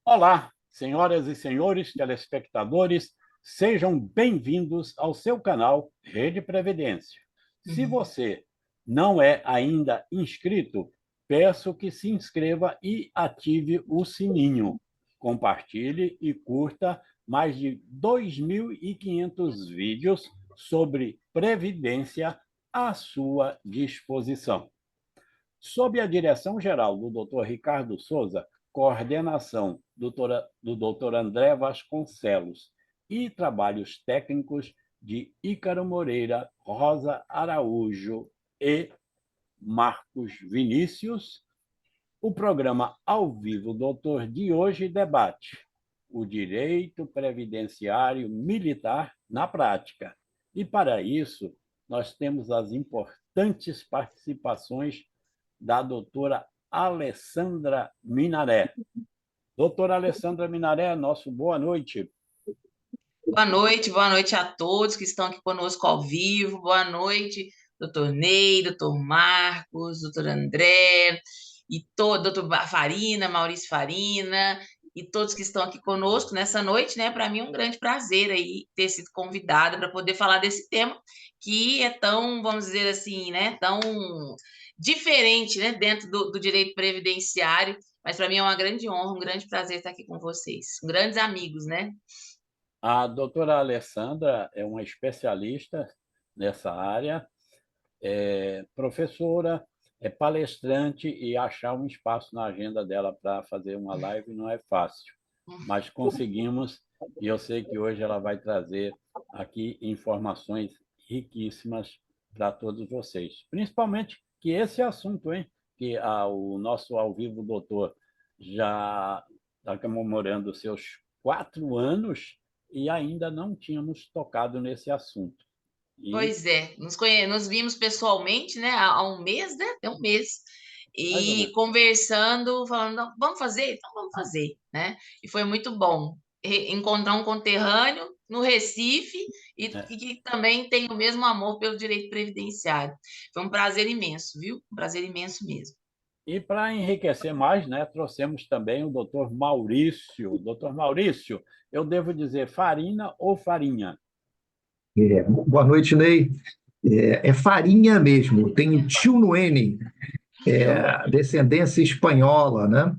Olá, senhoras e senhores telespectadores, sejam bem-vindos ao seu canal Rede Previdência. Se você não é ainda inscrito, peço que se inscreva e ative o sininho. Compartilhe e curta mais de 2.500 vídeos sobre Previdência à sua disposição. Sob a direção geral do Dr. Ricardo Souza, coordenação do Dr. André Vasconcelos e trabalhos técnicos de Ícaro Moreira, Rosa Araújo e Marcos Vinícius, o programa ao vivo Doutor de hoje debate o direito previdenciário militar na prática. E, para isso, nós temos as importantes participações da doutora Alessandra Minaré. Doutora Alessandra Minaré, nosso boa noite. Boa noite a todos que estão aqui conosco ao vivo. Boa noite, doutor Ney, doutor Marcos, doutor André, e doutor Farina, Maurício Farina, e todos que estão aqui conosco nessa noite, né? Para mim é um grande prazer aí ter sido convidada para poder falar desse tema que é tão, vamos dizer assim, né? Tão diferente, né? Dentro do direito previdenciário, mas para mim é uma grande honra, um grande prazer estar aqui com vocês, grandes amigos, né? A doutora Alessandra é uma especialista nessa área, é professora, é palestrante, e achar um espaço na agenda dela para fazer uma live não é fácil, mas conseguimos, e eu sei que hoje ela vai trazer aqui informações riquíssimas para todos vocês, principalmente que esse assunto, que o nosso ao vivo doutor já está comemorando seus 4 anos e ainda não tínhamos tocado nesse assunto. Pois é, nos vimos pessoalmente, né, há um mês, né, tem um mês, e conversando, falando, não, vamos fazer? Então vamos fazer, né? E foi muito bom encontrar um conterrâneo no Recife e que também tem o mesmo amor pelo direito previdenciário. Foi um prazer imenso, viu? Um prazer imenso mesmo. E para enriquecer mais, né, trouxemos também o doutor Maurício. Doutor Maurício, eu devo dizer Farina ou Farinha? Boa noite, Ney. É Farinha mesmo, tem tio no N, descendência espanhola, né?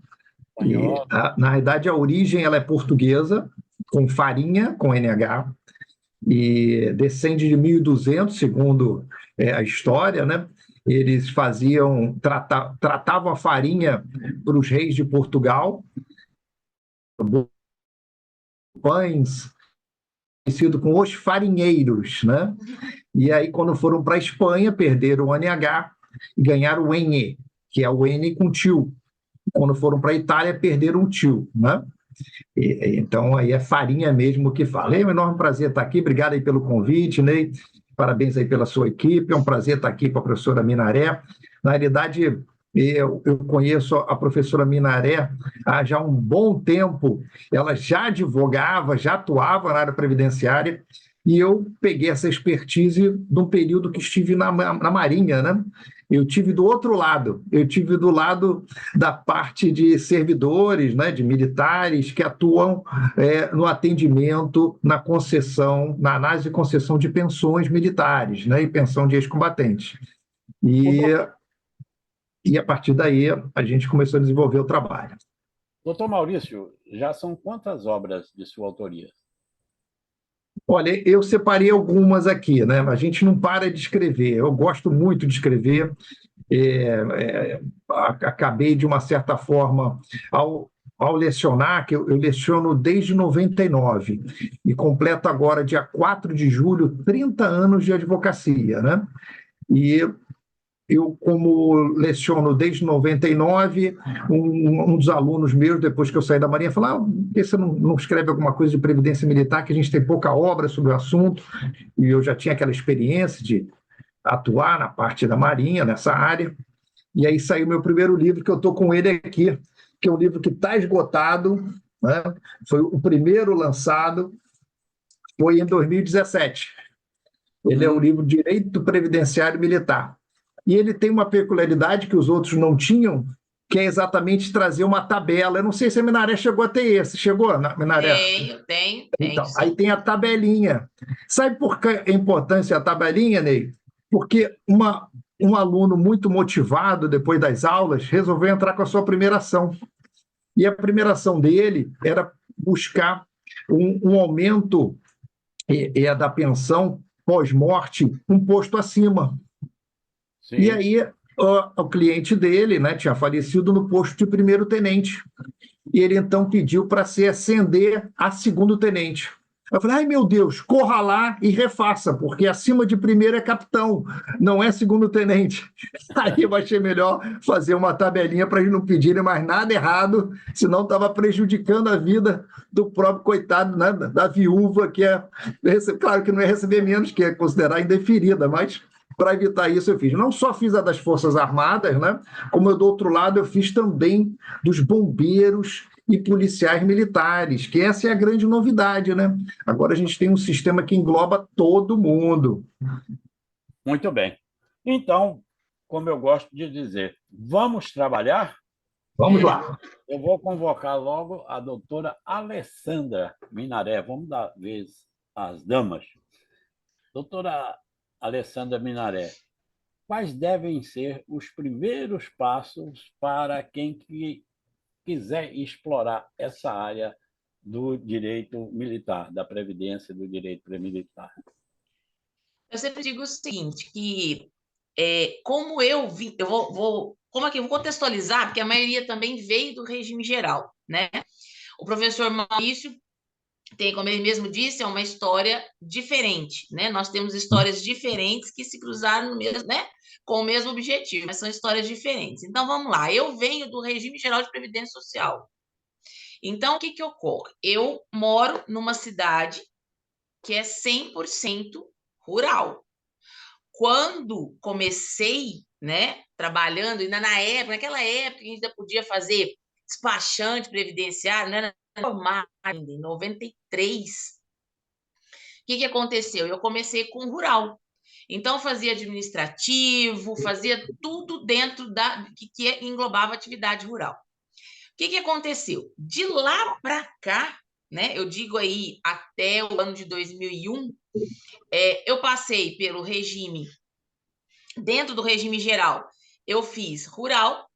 Na realidade, a origem ela é portuguesa, com farinha, com NH, e descende de 1200, segundo a história, né? Eles tratavam a farinha para os reis de Portugal, pães, conhecido com os farinheiros, né? E aí, quando foram para a Espanha, perderam o NH e ganharam o NE, que é o N com tio. Quando foram para a Itália, perderam o tio, né? Então, aí é farinha mesmo que fala. É um enorme prazer estar aqui. Obrigado aí pelo convite, Ney. Parabéns aí pela sua equipe. É um prazer estar aqui com a professora Minaré. Na realidade, eu conheço a professora Minaré há já um bom tempo. Ela já advogava, já atuava na área previdenciária, e eu peguei essa expertise de um período que estive na Marinha, né? Eu tive do outro lado, eu tive do lado da parte de servidores, né, de militares que atuam no atendimento, na concessão, na análise e concessão de pensões militares, né, e pensão de ex-combatentes. E a partir daí a gente começou a desenvolver o trabalho. Doutor Maurício, já são quantas obras de sua autoria? Olha, eu separei algumas aqui, né? A gente não para de escrever. Eu gosto muito de escrever. Acabei, de uma certa forma, ao lecionar, que eu leciono desde 99, e completo agora, dia 4 de julho, 30 anos de advocacia, né? E eu, como leciono desde 99, um dos alunos meus, depois que eu saí da Marinha, falou: por que você não escreve alguma coisa de previdência militar, que a gente tem pouca obra sobre o assunto? E eu já tinha aquela experiência de atuar na parte da Marinha, nessa área. E aí saiu meu primeiro livro, que eu estou com ele aqui, que é um livro que está esgotado, né? Foi o primeiro lançado, foi em 2017. Ele é o livro Direito Previdenciário Militar. E ele tem uma peculiaridade que os outros não tinham, que é exatamente trazer uma tabela. Eu não sei se a Minaré chegou a ter esse. Chegou, Minaré? Tenho, Então, sim. aí tem a tabelinha. Sabe por que a importância da tabelinha, Ney? Porque um aluno muito motivado, depois das aulas, resolveu entrar com a sua primeira ação. E a primeira ação dele era buscar um aumento da pensão pós-morte, um posto acima. Sim. E aí o cliente dele, né, tinha falecido no posto de primeiro-tenente. E ele então pediu para se ascender a segundo-tenente. Eu falei, ai meu Deus, corra lá e refaça, porque acima de primeiro é capitão, não é segundo-tenente. Aí eu achei melhor fazer uma tabelinha para eles não pedirem mais nada errado, senão estava prejudicando a vida do próprio coitado, né, da viúva, que claro que não é receber menos, que é considerar indeferida, mas para evitar isso eu fiz. Não só fiz a das Forças Armadas, né, como eu, do outro lado, eu fiz também dos bombeiros e policiais militares, que essa é a grande novidade, né? Agora a gente tem um sistema que engloba todo mundo. Muito bem. Então, como eu gosto de dizer, vamos trabalhar? Vamos lá. Eu vou convocar logo a doutora Alessandra Minaré. Vamos dar vez às damas. Doutora Alessandra Minaré, quais devem ser os primeiros passos para quem quiser explorar essa área do direito militar, da previdência do direito militar? Eu sempre digo o seguinte, que como eu vi, como aqui, eu vou contextualizar, porque a maioria também veio do regime geral, né? O professor Maurício tem, como ele mesmo disse, é uma história diferente, né? Nós temos histórias diferentes que se cruzaram no mesmo, né? Com o mesmo objetivo, mas são histórias diferentes. Então, vamos lá. Eu venho do regime geral de previdência social. Então, o que que ocorre? Eu moro numa cidade que é 100% rural. Quando comecei, né, trabalhando, ainda naquela época, a gente ainda podia fazer despachante previdenciário, né, normal, ainda em 93. O que que aconteceu? Eu comecei com rural. Então, fazia administrativo, fazia tudo dentro que englobava atividade rural. O que que aconteceu? De lá para cá, né, eu digo aí até o ano de 2001, eu passei pelo regime, dentro do regime geral, eu fiz rural,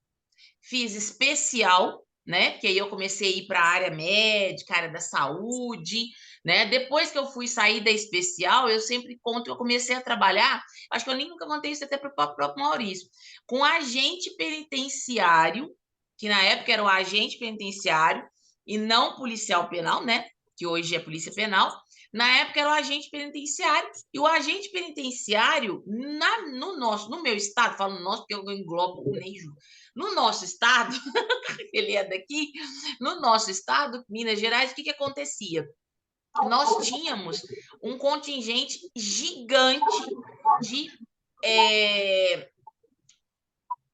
fiz especial, né? Que aí eu comecei a ir para a área médica, área da saúde, né? Depois que eu fui sair da especial, eu sempre conto, eu comecei a trabalhar, acho que eu nem nunca contei isso até para o próprio Maurício, com agente penitenciário, que na época era o agente penitenciário e não policial penal, né? Que hoje é polícia penal. Na época era o agente penitenciário, e o agente penitenciário, no meu estado, falo no nosso, porque eu englobo o Neijo, no nosso estado, ele é daqui, no nosso estado, Minas Gerais, o que que acontecia? Nós tínhamos um contingente gigante de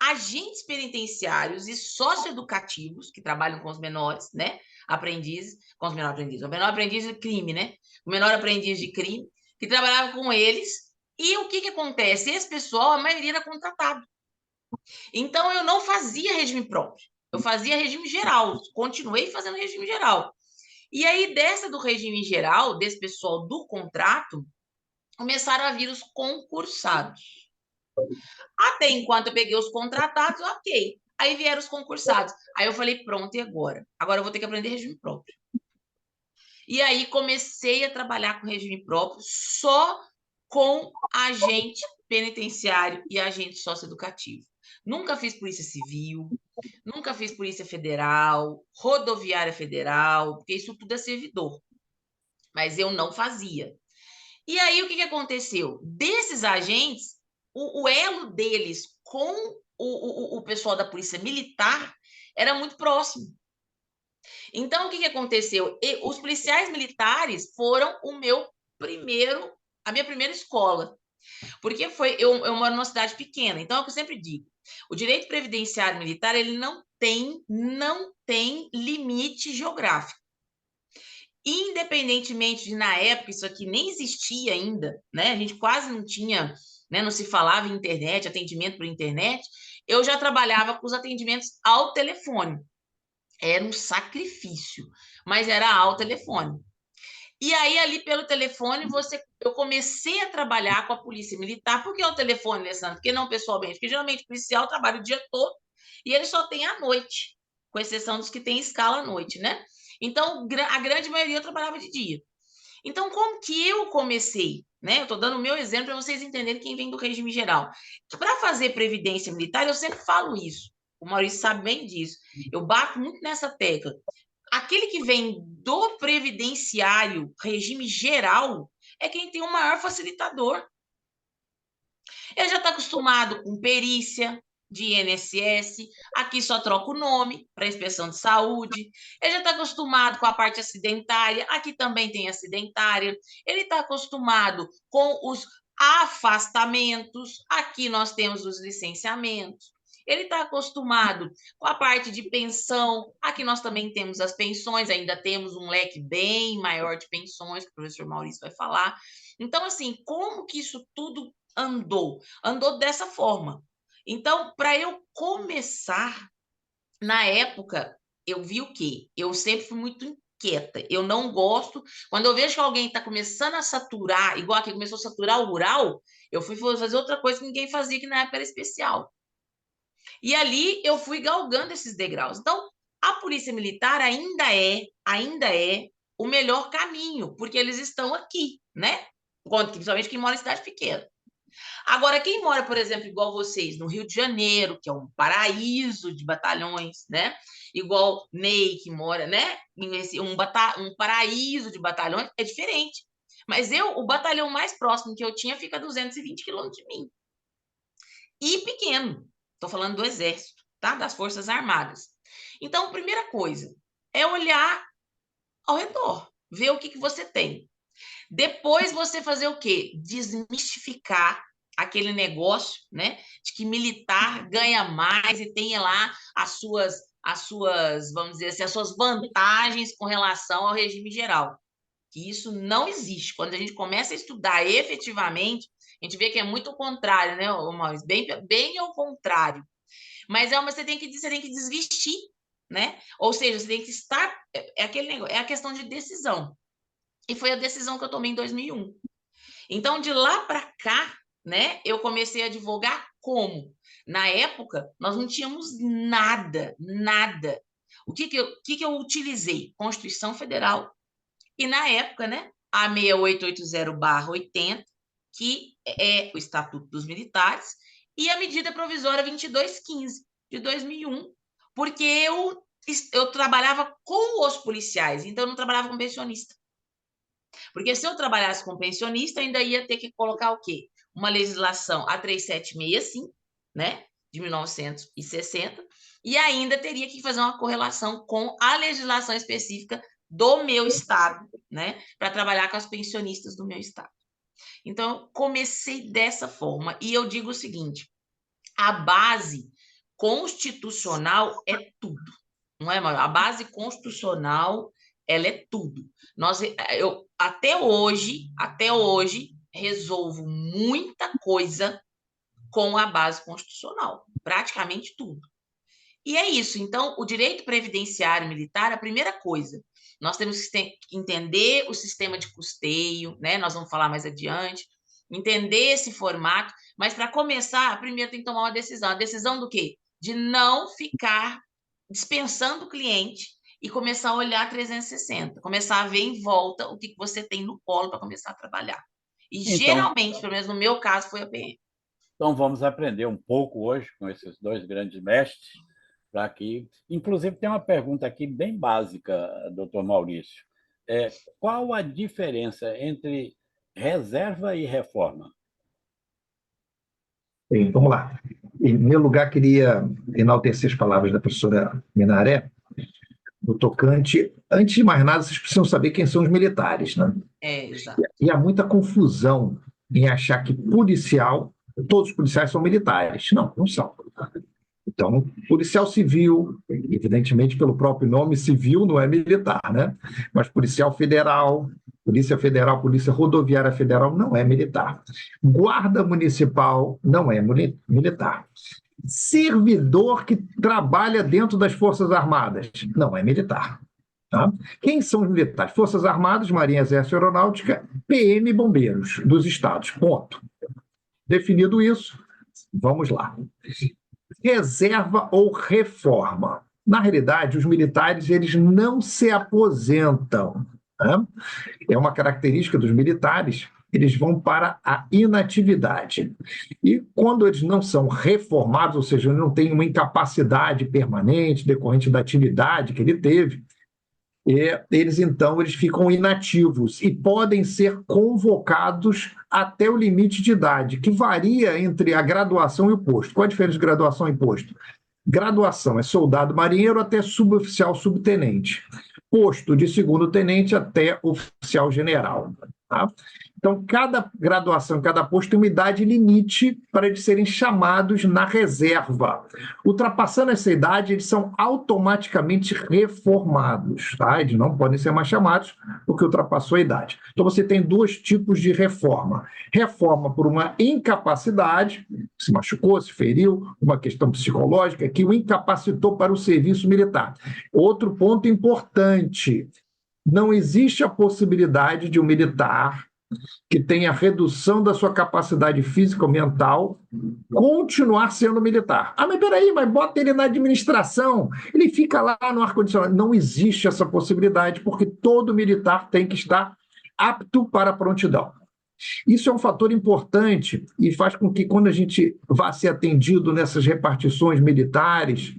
agentes penitenciários e socioeducativos que trabalham com os menores, né? Aprendizes, com os menores aprendizes, o menor aprendiz de crime, né? O menor aprendiz de crime, que trabalhava com eles. E o que que acontece? Esse pessoal, a maioria era contratado. Então, eu não fazia regime próprio. Eu fazia regime geral. Continuei fazendo regime geral. E aí, dessa do regime geral, desse pessoal do contrato, começaram a vir os concursados. Até enquanto eu peguei os contratados, ok. Aí vieram os concursados. Aí eu falei, pronto, e agora? Agora eu vou ter que aprender regime próprio. E aí comecei a trabalhar com regime próprio só com agente penitenciário e agente socioeducativo. Nunca fiz polícia civil, nunca fiz polícia federal, rodoviária federal, porque isso tudo é servidor. Mas eu não fazia. E aí o que que aconteceu? Desses agentes, o elo deles com o pessoal da polícia militar era muito próximo. Então, o que que aconteceu? Os policiais militares foram a minha primeira escola. Porque eu moro numa cidade pequena, então é o que eu sempre digo. O direito previdenciário militar, ele não tem limite geográfico. independentemente de, na época, isso aqui nem existia ainda, né? A gente quase não tinha, né? Não se falava em internet, atendimento por internet. Eu já trabalhava com os atendimentos ao telefone. Era um sacrifício, mas era ao telefone. E aí, ali pelo telefone, eu comecei a trabalhar com a polícia militar. Por que o telefone, Alessandro? Porque não pessoalmente? Porque geralmente o policial trabalha o dia todo e ele só tem à noite, com exceção dos que têm escala à noite, né? Então, a grande maioria eu trabalhava de dia. Então, como que eu comecei? Né? Eu estou dando o meu exemplo para vocês entenderem quem vem do regime geral. Para fazer previdência militar, eu sempre falo isso. O Maurício sabe bem disso. Eu bato muito nessa tecla. Aquele que vem do previdenciário, regime geral, é quem tem o maior facilitador. Ele já está acostumado com perícia de INSS, aqui só troca o nome para inspeção de saúde. Ele já está acostumado com a parte acidentária, aqui também tem acidentária. Ele está acostumado com os afastamentos, aqui nós temos os licenciamentos. Ele está acostumado com a parte de pensão, aqui nós também temos as pensões, ainda temos um leque bem maior de pensões, que o professor Maurício vai falar. Então, assim, como que isso tudo andou? Andou dessa forma. Então, para eu começar, na época, eu vi o quê? Eu sempre fui muito inquieta. Eu não gosto. Quando eu vejo que alguém está começando a saturar, igual aqui começou a saturar o rural, eu fui fazer outra coisa que ninguém fazia, que na época era especial. E ali eu fui galgando esses degraus. Então, a polícia militar ainda é o melhor caminho, porque eles estão aqui, né? Principalmente quem mora em cidade pequena. Agora, quem mora, por exemplo, igual vocês, no Rio de Janeiro, que é um paraíso de batalhões, né? Igual Ney, que mora, né? Um paraíso de batalhões, é diferente. Mas o batalhão mais próximo que eu tinha fica a 220 quilômetros de mim. E pequeno. Estou falando do Exército, tá? Das Forças Armadas. Então, primeira coisa é olhar ao redor, ver o que você tem. Depois você fazer o quê? Desmistificar aquele negócio, né? De que militar ganha mais e tem lá as suas, vamos dizer assim, as suas vantagens com relação ao regime geral. Que isso não existe. Quando a gente começa a estudar efetivamente, a gente vê que é muito o contrário, né, Maurício? Bem ao contrário. Mas você tem que desvestir, né? Ou seja, você tem que estar. É aquele negócio, é a questão de decisão. E foi a decisão que eu tomei em 2001. Então, de lá para cá, né, eu comecei a advogar como? Na época, nós não tínhamos nada. O que eu utilizei? Constituição Federal. E na época, né, a 6880/80, que é o Estatuto dos Militares, e a medida provisória 2215 de 2001, porque eu trabalhava com os policiais, então eu não trabalhava com pensionista. Porque se eu trabalhasse com pensionista, ainda ia ter que colocar o quê? Uma legislação, a 3765, né, de 1960, e ainda teria que fazer uma correlação com a legislação específica do meu estado, né, para trabalhar com as pensionistas do meu estado. Então, comecei dessa forma, e eu digo o seguinte, a base constitucional é tudo, não é, Mauro? A base constitucional, ela é tudo. Eu até hoje, resolvo muita coisa com a base constitucional, praticamente tudo. E é isso. Então, o direito previdenciário militar, a primeira coisa, nós temos que entender o sistema de custeio, né? Nós vamos falar mais adiante, entender esse formato, mas para começar, primeiro tem que tomar uma decisão. A decisão do quê? De não ficar dispensando o cliente e começar a olhar 360, começar a ver em volta o que você tem no colo para começar a trabalhar. E Então, geralmente, pelo menos no meu caso, foi a PM. então vamos aprender um pouco hoje com esses dois grandes mestres, para que, inclusive, tem uma pergunta aqui bem básica, doutor Maurício. Qual a diferença entre reserva e reforma? Bem, vamos lá. Em meu lugar, queria enaltecer as palavras da professora Minaré, no tocante. Antes de mais nada, vocês precisam saber quem são os militares, né? Exato. E há muita confusão em achar que todos os policiais são militares. Não, não são. Então, policial civil, evidentemente pelo próprio nome, civil não é militar, né? Mas policial federal, Polícia Federal, Polícia Rodoviária Federal não é militar. Guarda Municipal não é militar. Servidor que trabalha dentro das Forças Armadas não é militar. Tá? Quem são os militares? Forças Armadas, Marinha, Exército, Aeronáutica, PM e Bombeiros dos estados. Ponto. Definido isso, vamos lá. Reserva ou reforma. Na realidade, os militares eles não se aposentam. Né? É uma característica dos militares, eles vão para a inatividade. E quando eles não são reformados, ou seja, não têm uma incapacidade permanente decorrente da atividade que ele teve, eles ficam inativos e podem ser convocados até o limite de idade, que varia entre a graduação e o posto. Qual a diferença de graduação e posto? Graduação é soldado marinheiro até suboficial subtenente. Posto de segundo tenente até oficial general. Tá? Então, cada graduação, cada posto tem uma idade limite para eles serem chamados na reserva. Ultrapassando essa idade, eles são automaticamente reformados. Tá? Eles não podem ser mais chamados porque ultrapassou a idade. Então, você tem dois tipos de reforma. Reforma por uma incapacidade, se machucou, se feriu, uma questão psicológica que o incapacitou para o serviço militar. Outro ponto importante, não existe a possibilidade de um militar que tenha redução da sua capacidade física ou mental continuar sendo militar. Ah, mas peraí, mas bota ele na administração, ele fica lá no ar-condicionado. Não existe essa possibilidade, porque todo militar tem que estar apto para a prontidão. Isso é um fator importante e faz com que, quando a gente vá ser atendido nessas repartições militares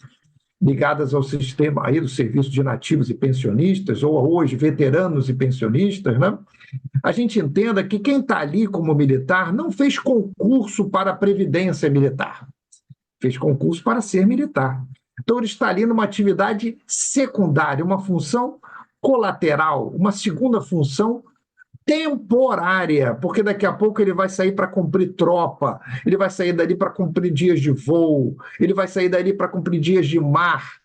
ligadas ao sistema aí do serviço de nativos e pensionistas, ou hoje veteranos e pensionistas, né? A gente entenda que quem está ali como militar não fez concurso para a Previdência Militar, fez concurso para ser militar. Então, ele está ali numa atividade secundária, uma função colateral, uma segunda função temporária, porque daqui a pouco ele vai sair para cumprir tropa, ele vai sair dali para cumprir dias de voo, ele vai sair dali para cumprir dias de mar.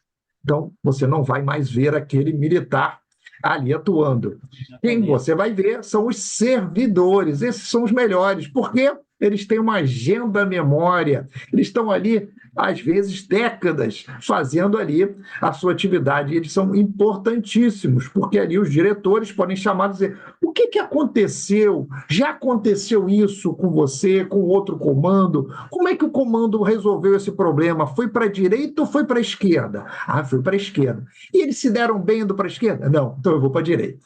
Então, você não vai mais ver aquele militar ali atuando. Quem você vai ver são os servidores, esses são os melhores, porque eles têm uma agenda memória, eles estão ali, às vezes, décadas, fazendo ali a sua atividade, e eles são importantíssimos, porque ali os diretores podem chamar e dizer, o que aconteceu? Já aconteceu isso com você, com outro comando? Como é que o comando resolveu esse problema? Foi para a direita ou foi para a esquerda? Ah, foi para a esquerda. E eles se deram bem indo para a esquerda? Não, então eu vou para a direita.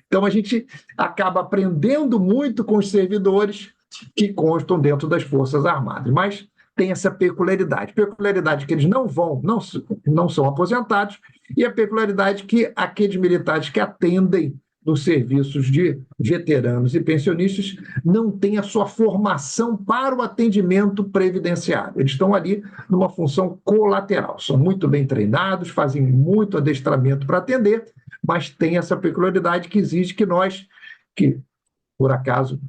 Então a gente acaba aprendendo muito com os servidores que constam dentro das Forças Armadas, mas tem essa peculiaridade que eles não são aposentados, e a peculiaridade que aqueles militares que atendem nos serviços de veteranos e pensionistas não têm a sua formação para o atendimento previdenciário. Eles estão ali numa função colateral, são muito bem treinados, fazem muito adestramento para atender, mas tem essa peculiaridade que exige que nós, que por acaso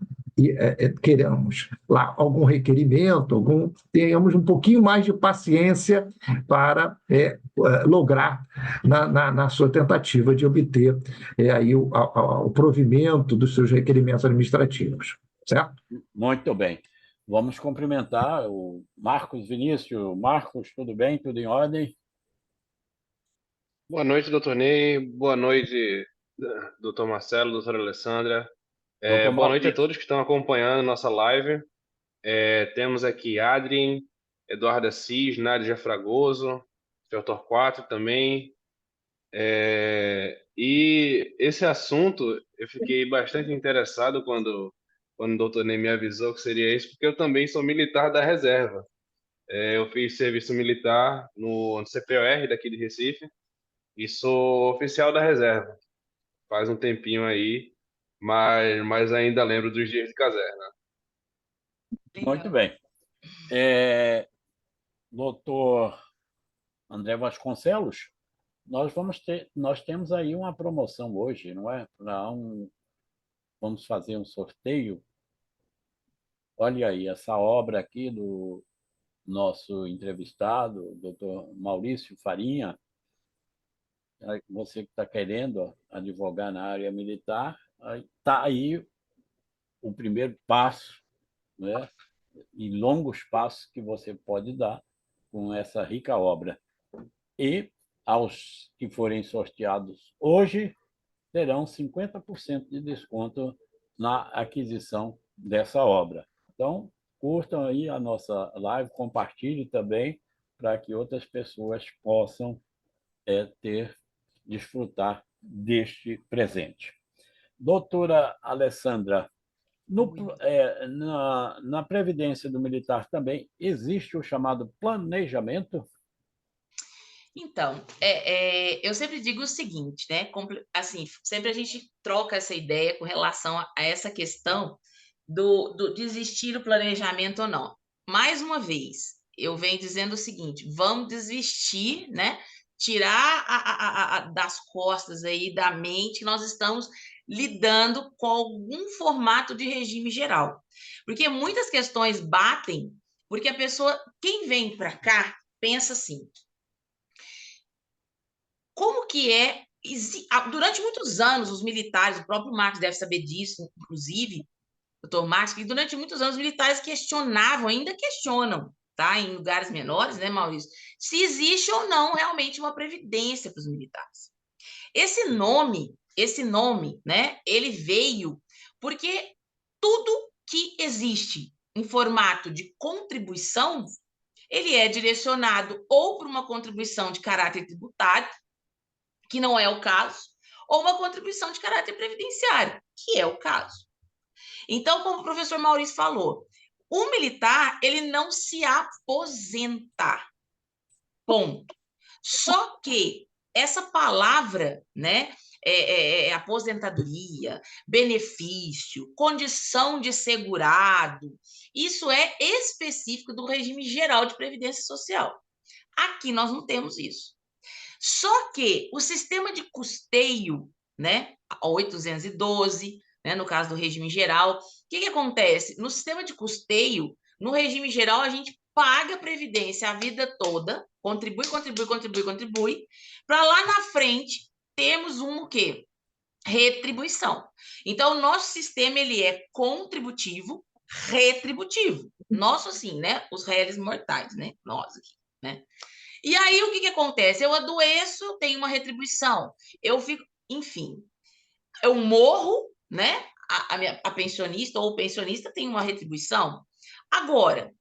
queremos lá algum requerimento, tenhamos um pouquinho mais de paciência para lograr na sua tentativa de obter aí o provimento dos seus requerimentos administrativos, certo? Muito bem. Vamos cumprimentar o Marcos Vinícius. Marcos, tudo bem? Tudo em ordem? Boa noite, doutor Ney. Boa noite, doutor Marcelo, doutora Alessandra. Boa noite a todos que estão acompanhando nossa live. Temos aqui Adrien, Eduardo Assis, Nádia Fragoso, Sr. Torquato também. E esse assunto eu fiquei bastante interessado quando o doutor Ney me avisou que seria isso, porque eu também sou militar da reserva. Eu fiz serviço militar no CPOR daqui de Recife e sou oficial da reserva. Faz um tempinho aí, mas ainda lembro dos dias de caserna. Muito bem. Doutor André Vasconcelos, nós temos aí uma promoção hoje, não é? Vamos fazer um sorteio. Olha aí, essa obra aqui do nosso entrevistado, o doutor Maurício Farinha, você que está querendo advogar na área militar, está aí o primeiro passo, né, e longos passos que você pode dar com essa rica obra. E aos que forem sorteados hoje, terão 50% de desconto na aquisição dessa obra. Então, curtam aí a nossa live, compartilhe também, para que outras pessoas possam desfrutar deste presente. Doutora Alessandra, na Previdência do Militar também existe o chamado planejamento? Então, eu sempre digo o seguinte, né? Assim, sempre a gente troca essa ideia com relação a essa questão do desistir do planejamento ou não. Mais uma vez, eu venho dizendo o seguinte: vamos desistir, né? Tirar das costas aí da mente que nós estamos lidando com algum formato de regime geral. Porque muitas questões batem, porque a pessoa, quem vem para cá, pensa assim: como que é... Durante muitos anos, os militares, o próprio Marcos deve saber disso, inclusive, doutor Marcos, que durante muitos anos os militares questionavam, ainda questionam, tá? Em lugares menores, né, Maurício? Se existe ou não realmente uma previdência para os militares. Esse nome, né, ele veio porque tudo que existe em formato de contribuição, ele é direcionado ou para uma contribuição de caráter tributário, que não é o caso, ou uma contribuição de caráter previdenciário, que é o caso. Então, como o professor Maurício falou, o militar, ele não se aposenta. Ponto. Só que essa palavra, né, aposentadoria, benefício, condição de segurado, isso é específico do regime geral de previdência social. Aqui nós não temos isso. Só que o sistema de custeio, né, a 812, né, no caso do regime geral, o que acontece? No sistema de custeio, no regime geral, a gente paga a previdência a vida toda, contribui, para lá na frente termos o quê? Retribuição. Então, o nosso sistema, ele é contributivo, retributivo. Nosso, assim, né? Os réis mortais, né? Nós aqui, né? E aí, o que acontece? Eu adoeço, tenho uma retribuição. Eu fico, enfim, eu morro, né? A pensionista ou o pensionista tem uma retribuição. Agora,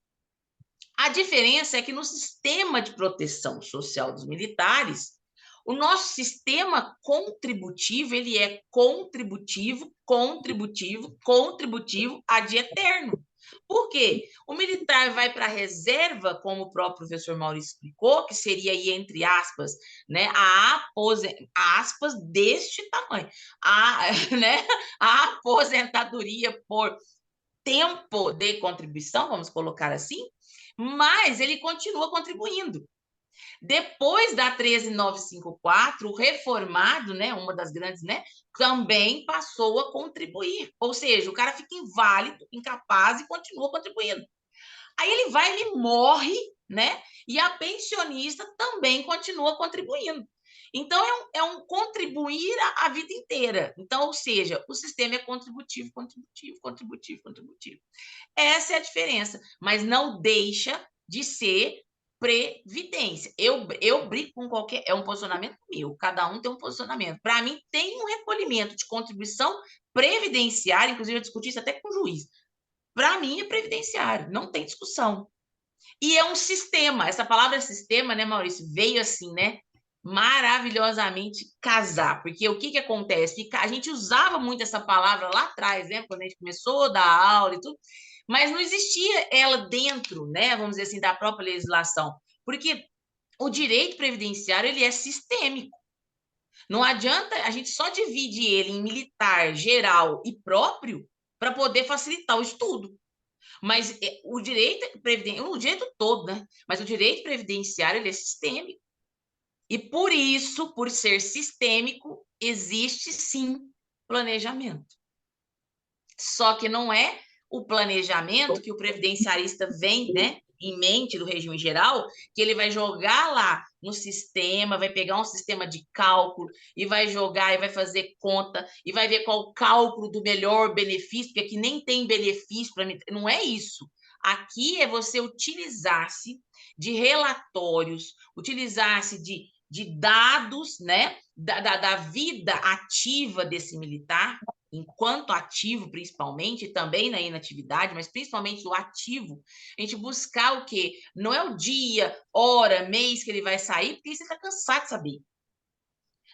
a diferença é que no sistema de proteção social dos militares, o nosso sistema contributivo, ele é contributivo ad eterno. Por quê? O militar vai para a reserva, como o próprio professor Maurício explicou, que seria aí, entre aspas, né, aspas deste tamanho, né, a aposentadoria por tempo de contribuição, vamos colocar assim, mas ele continua contribuindo. Depois da 13954, o reformado, né, uma das grandes, né, também passou a contribuir. Ou seja, o cara fica inválido, incapaz e continua contribuindo. Aí ele morre, né? E a pensionista também continua contribuindo. Então, é um contribuir a vida inteira. Então, ou seja, o sistema é contributivo. Essa é a diferença, mas não deixa de ser previdência. Eu brigo com qualquer... É um posicionamento meu, cada um tem um posicionamento. Para mim, tem um recolhimento de contribuição previdenciária, inclusive eu discuti isso até com o juiz. Para mim, é previdenciário, não tem discussão. E é um sistema, essa palavra sistema, né, Maurício, veio assim, né, maravilhosamente casar, porque o que acontece? A gente usava muito essa palavra lá atrás, né, quando a gente começou a dar aula e tudo, mas não existia ela dentro, né, vamos dizer assim, da própria legislação, porque o direito previdenciário, ele é sistêmico. Não adianta a gente só divide ele em militar, geral e próprio para poder facilitar o estudo. Mas o direito previdenciário, o direito todo, né? Mas o direito previdenciário, ele é sistêmico. E por isso, por ser sistêmico, existe sim planejamento. Só que não é o planejamento que o previdenciarista vem, né, em mente do regime geral, que ele vai jogar lá no sistema, vai pegar um sistema de cálculo e vai jogar e vai fazer conta e vai ver qual o cálculo do melhor benefício, porque aqui nem tem benefício para mim, não é isso. Aqui é você utilizar-se de relatórios, utilizar-se de dados, né, da vida ativa desse militar, enquanto ativo, principalmente, também na inatividade, mas principalmente do ativo, a gente buscar o quê? Não é o dia, hora, mês que ele vai sair, porque você está cansado de saber.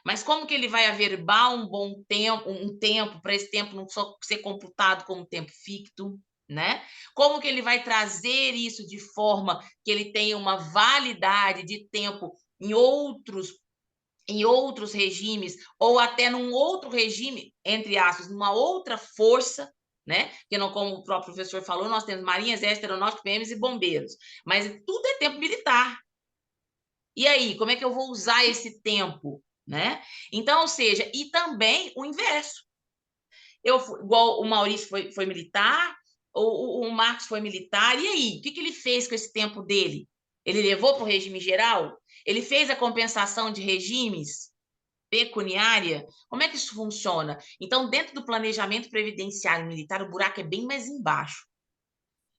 Mas como que ele vai averbar um tempo, para esse tempo não só ser computado como tempo ficto, né? Como que ele vai trazer isso de forma que ele tenha uma validade de tempo em outros regimes, ou até num outro regime, entre aspas, numa outra força, né? Que não, como o próprio professor falou, nós temos Marinha, Exército, Aeronáutica, PMs e Bombeiros, mas tudo é tempo militar. E aí, como é que eu vou usar esse tempo, né? Então, ou seja, e também o inverso. Igual o Maurício foi militar, o Marcos foi militar, e aí, o que ele fez com esse tempo dele? Ele levou para o regime geral? Ele fez a compensação de regimes pecuniária? Como é que isso funciona? Então, dentro do planejamento previdenciário militar, o buraco é bem mais embaixo.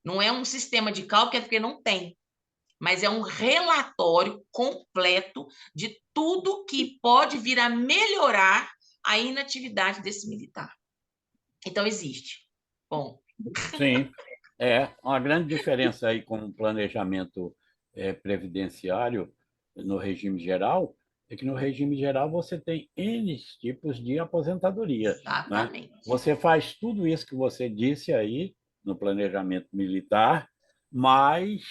Não é um sistema de cálculo, é porque não tem, mas é um relatório completo de tudo que pode vir a melhorar a inatividade desse militar. Então, existe. Bom. Sim, uma grande diferença aí com o planejamento previdenciário no regime geral é que no regime geral você tem N tipos de aposentadoria. Exatamente. Né? Você faz tudo isso que você disse aí no planejamento militar, mas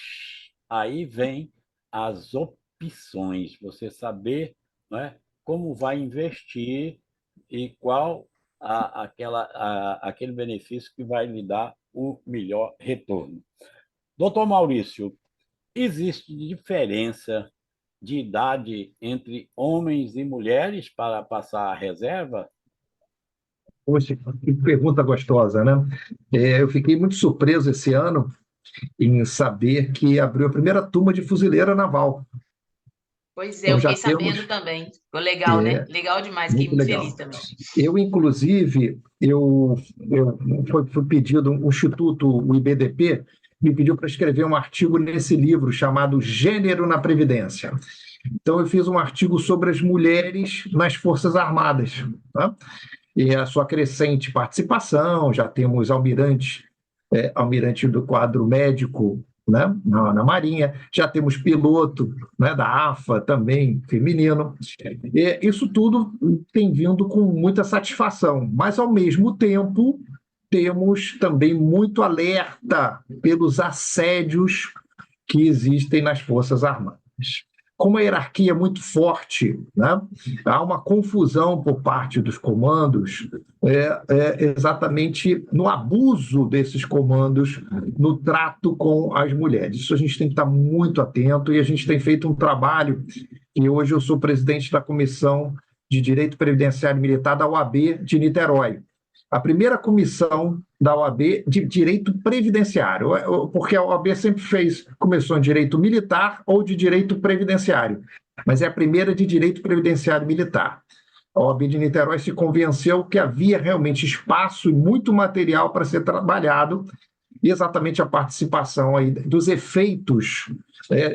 aí vem as opções, você saber, né, como vai investir e qual aquele benefício que vai lhe dar o melhor retorno. Doutor Maurício, existe diferença de idade entre homens e mulheres para passar a reserva? Poxa, que pergunta gostosa, né? Eu fiquei muito surpreso esse ano em saber que abriu a primeira turma de fuzileira naval. Pois é, então, eu fiquei sabendo também. Ficou legal, né? Legal demais, fiquei muito feliz também. Eu, inclusive, foi pedido, o Instituto, o IBDP, me pediu para escrever um artigo nesse livro chamado Gênero na Previdência. Então, eu fiz um artigo sobre as mulheres nas Forças Armadas, tá? E a sua crescente participação, já temos almirante do quadro médico, né, na Marinha, já temos piloto, né, da AFA também, feminino. E isso tudo tem vindo com muita satisfação, mas, ao mesmo tempo, temos também muito alerta pelos assédios que existem nas Forças Armadas. Como a hierarquia é muito forte, né? Há uma confusão por parte dos comandos, exatamente no abuso desses comandos no trato com as mulheres. Isso a gente tem que estar muito atento, e a gente tem feito um trabalho, e hoje eu sou presidente da Comissão de Direito Previdenciário Militar da OAB de Niterói. A primeira comissão da OAB de direito previdenciário, porque a OAB sempre fez comissão de direito militar ou de direito previdenciário, mas é a primeira de direito previdenciário militar. A OAB de Niterói se convenceu que havia realmente espaço e muito material para ser trabalhado, e exatamente a participação aí dos efeitos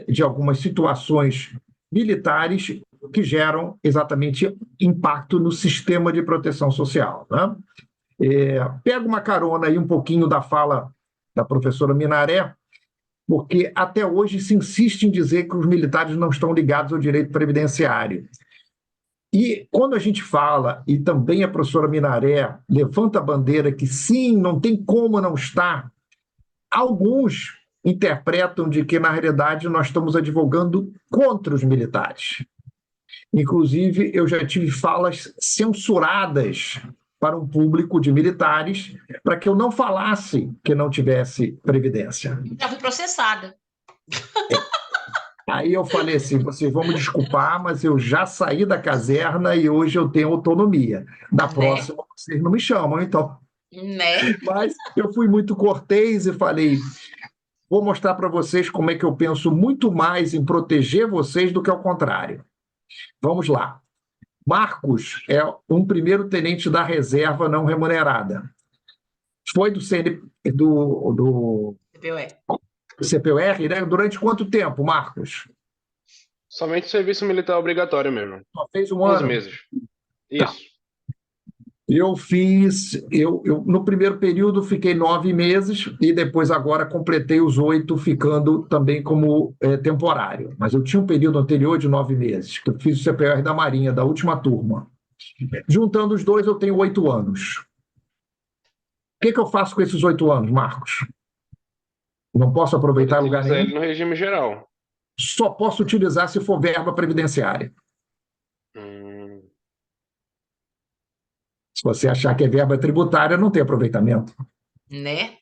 de algumas situações militares que geram exatamente impacto no sistema de proteção social, né? Pego uma carona aí um pouquinho da fala da professora Minaré, porque até hoje se insiste em dizer que os militares não estão ligados ao direito previdenciário. E quando a gente fala, e também a professora Minaré levanta a bandeira que sim, não tem como não estar, alguns interpretam de que, na realidade, nós estamos advogando contra os militares. Inclusive, eu já tive falas censuradas para um público de militares, para que eu não falasse que não tivesse previdência. Já fui processada. Aí eu falei assim, vocês vão me desculpar, mas eu já saí da caserna e hoje eu tenho autonomia. Da próxima, vocês não me chamam, então. Né? Mas eu fui muito cortês e falei, vou mostrar para vocês como é que eu penso muito mais em proteger vocês do que ao contrário. Vamos lá. Marcos é um primeiro-tenente da reserva não remunerada. Foi do CPUR, né? Durante quanto tempo, Marcos? Somente serviço militar obrigatório mesmo. Só fez um 11 ano? meses. Tá. Isso. No primeiro período fiquei 9 meses e depois agora completei os 8, ficando também como temporário. Mas eu tinha um período anterior de 9 meses, que eu fiz o CPR da Marinha, da última turma. Juntando os dois, eu tenho 8 anos. O que eu faço com esses 8 anos, Marcos? Não posso aproveitar em lugar Utiliza nenhum? ele no regime geral. Só posso utilizar se for verba previdenciária. Se você achar que é verba tributária, não tem aproveitamento. Né?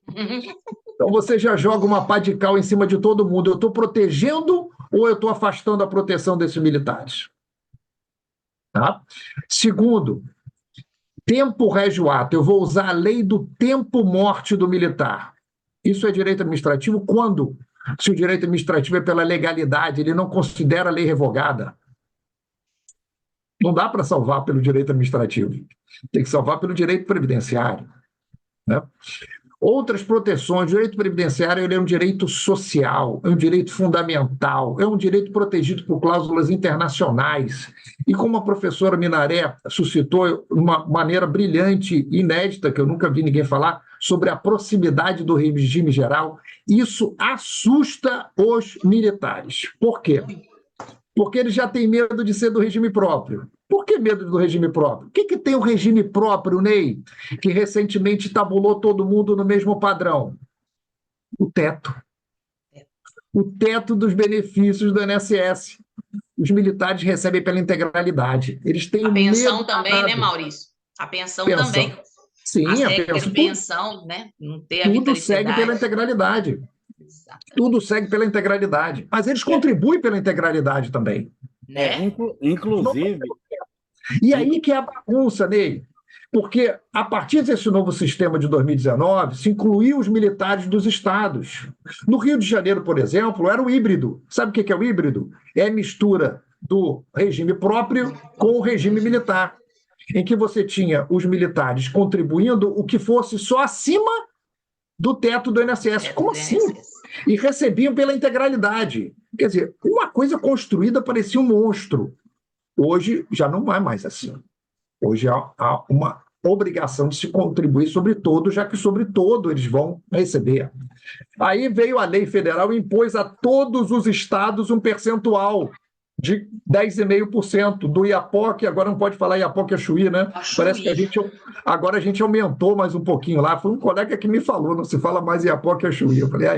Então você já joga uma pá de cal em cima de todo mundo. Eu estou protegendo ou eu estou afastando a proteção desses militares? Tá? Segundo, tempo régio ato. Eu vou usar a lei do tempo morte do militar. Isso é direito administrativo quando? Se o direito administrativo é pela legalidade, ele não considera a lei revogada. Não dá para salvar pelo direito administrativo. Tem que salvar pelo direito previdenciário. Né? Outras proteções, o direito previdenciário ele é um direito social, é um direito fundamental, é um direito protegido por cláusulas internacionais. E como a professora Minaré suscitou de uma maneira brilhante, inédita, que eu nunca vi ninguém falar, sobre a proximidade do regime geral, isso assusta os militares. Por quê? Porque eles já têm medo de ser do regime próprio. Por que medo do regime próprio? O que tem o regime próprio, Ney, que recentemente tabulou todo mundo no mesmo padrão? O teto. O teto dos benefícios do INSS. Os militares recebem pela integralidade. Eles têm A pensão medo também, né, Maurício? A pensão também. Sim, as a regras pensão. de pensão, né? Não ter a Tudo segue pela integralidade. Tudo segue pela integralidade. Mas eles contribuem pela integralidade também. Né? Inclusive. E aí que é a bagunça, Ney. Porque, a partir desse novo sistema de 2019, se incluiu os militares dos estados. No Rio de Janeiro, por exemplo, era o híbrido. Sabe o que é o híbrido? É a mistura do regime próprio com o regime militar, em que você tinha os militares contribuindo o que fosse só acima do teto do INSS. Como assim? E recebiam pela integralidade. Quer dizer, uma coisa construída parecia um monstro. Hoje já não é mais assim. Hoje há uma obrigação de se contribuir sobre todo, já que sobre todo eles vão receber. Aí veio a lei federal e impôs a todos os estados um percentual de 10,5% do Iapoc, agora não pode falar Iapoc, é Chuí, né? Parece que agora a gente aumentou mais um pouquinho lá. Foi um colega que me falou, não se fala mais Iapoc, é Chuí. Eu falei,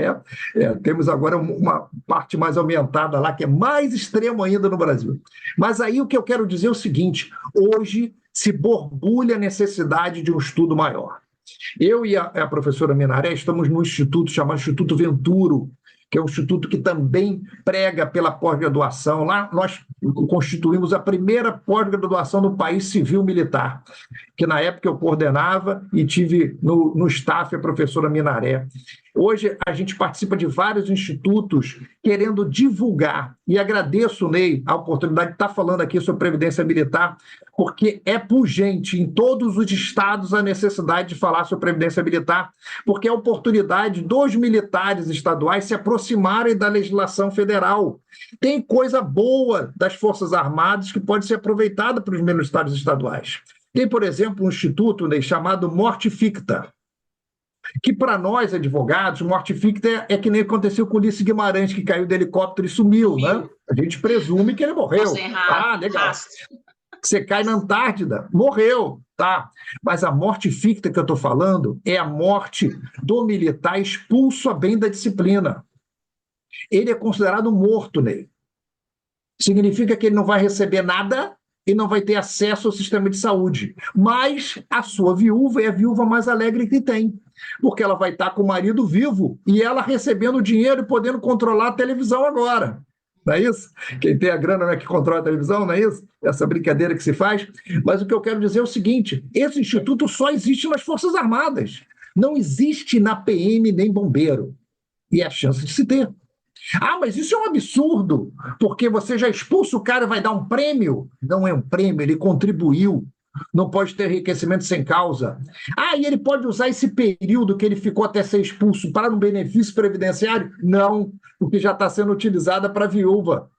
temos agora uma parte mais aumentada lá, que é mais extremo ainda no Brasil. Mas aí o que eu quero dizer é o seguinte, hoje se borbulha a necessidade de um estudo maior. Eu e a professora Minaré estamos num instituto chamado Instituto Venturo, que é um instituto que também prega pela pós-graduação. Lá nós constituímos a primeira pós-graduação no país civil-militar, que na época eu coordenava e tive no staff a professora Minaré. Hoje a gente participa de vários institutos querendo divulgar, e agradeço, Ney, a oportunidade de estar falando aqui sobre Previdência Militar, porque é pungente em todos os estados a necessidade de falar sobre Previdência Militar, porque é a oportunidade dos militares estaduais se aproximarem da legislação federal. Tem coisa boa das Forças Armadas que pode ser aproveitada pelos militares estaduais. Tem, por exemplo, um instituto, Ney, chamado Morte Ficta, que para nós, advogados, morte ficta é que nem aconteceu com o Ulisses Guimarães, que caiu do helicóptero e sumiu, né? A gente presume que ele morreu. Legal. Você cai na Antártida, morreu, tá? Mas a morte ficta que eu estou falando é a morte do militar expulso a bem da disciplina. Ele é considerado morto, Ney. Significa que ele não vai receber nada e não vai ter acesso ao sistema de saúde. Mas a sua viúva é a viúva mais alegre que tem, porque ela vai estar com o marido vivo e ela recebendo dinheiro e podendo controlar a televisão agora. Não é isso? Quem tem a grana não é que controla a televisão, não é isso? Essa brincadeira que se faz. Mas o que eu quero dizer é o seguinte, esse instituto só existe nas Forças Armadas. Não existe na PM nem bombeiro. E é a chance de se ter. Ah, mas isso é um absurdo, porque você já expulsa o cara e vai dar um prêmio. Não é um prêmio, ele contribuiu. Não pode ter enriquecimento sem causa. Ah, e ele pode usar esse período que ele ficou até ser expulso para um benefício previdenciário? Não, porque já está sendo utilizada para viúva.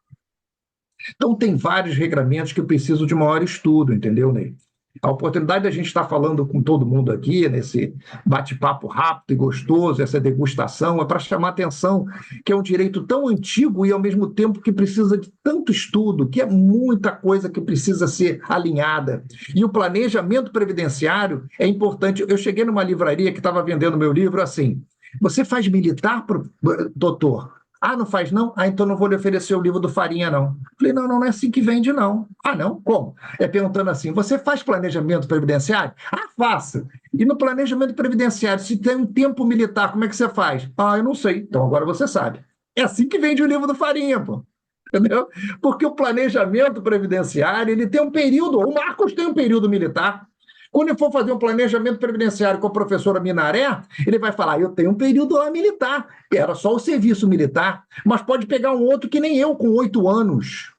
Então, tem vários regramentos que precisam de maior estudo, entendeu, Ney? A oportunidade da gente estar falando com todo mundo aqui, nesse bate-papo rápido e gostoso, essa degustação, é para chamar a atenção que é um direito tão antigo e, ao mesmo tempo, que precisa de tanto estudo, que é muita coisa que precisa ser alinhada. E o planejamento previdenciário é importante. Eu cheguei numa livraria que estava vendendo meu livro assim, você faz militar, doutor? Ah, não faz não? Ah, então não vou lhe oferecer o livro do Farinha, não. Falei, não, não é assim que vende, não. Ah, não? Como? É perguntando assim, você faz planejamento previdenciário? Ah, faça. E no planejamento previdenciário, se tem um tempo militar, como é que você faz? Ah, eu não sei. Então agora você sabe. É assim que vende o livro do Farinha, pô. Entendeu? Porque o planejamento previdenciário, ele tem um período, o Marcos tem um período militar. Quando ele for fazer um planejamento previdenciário com a professora Minaré, ele vai falar, eu tenho um período lá militar, que era só o serviço militar, mas pode pegar um outro que nem eu, com 8 anos.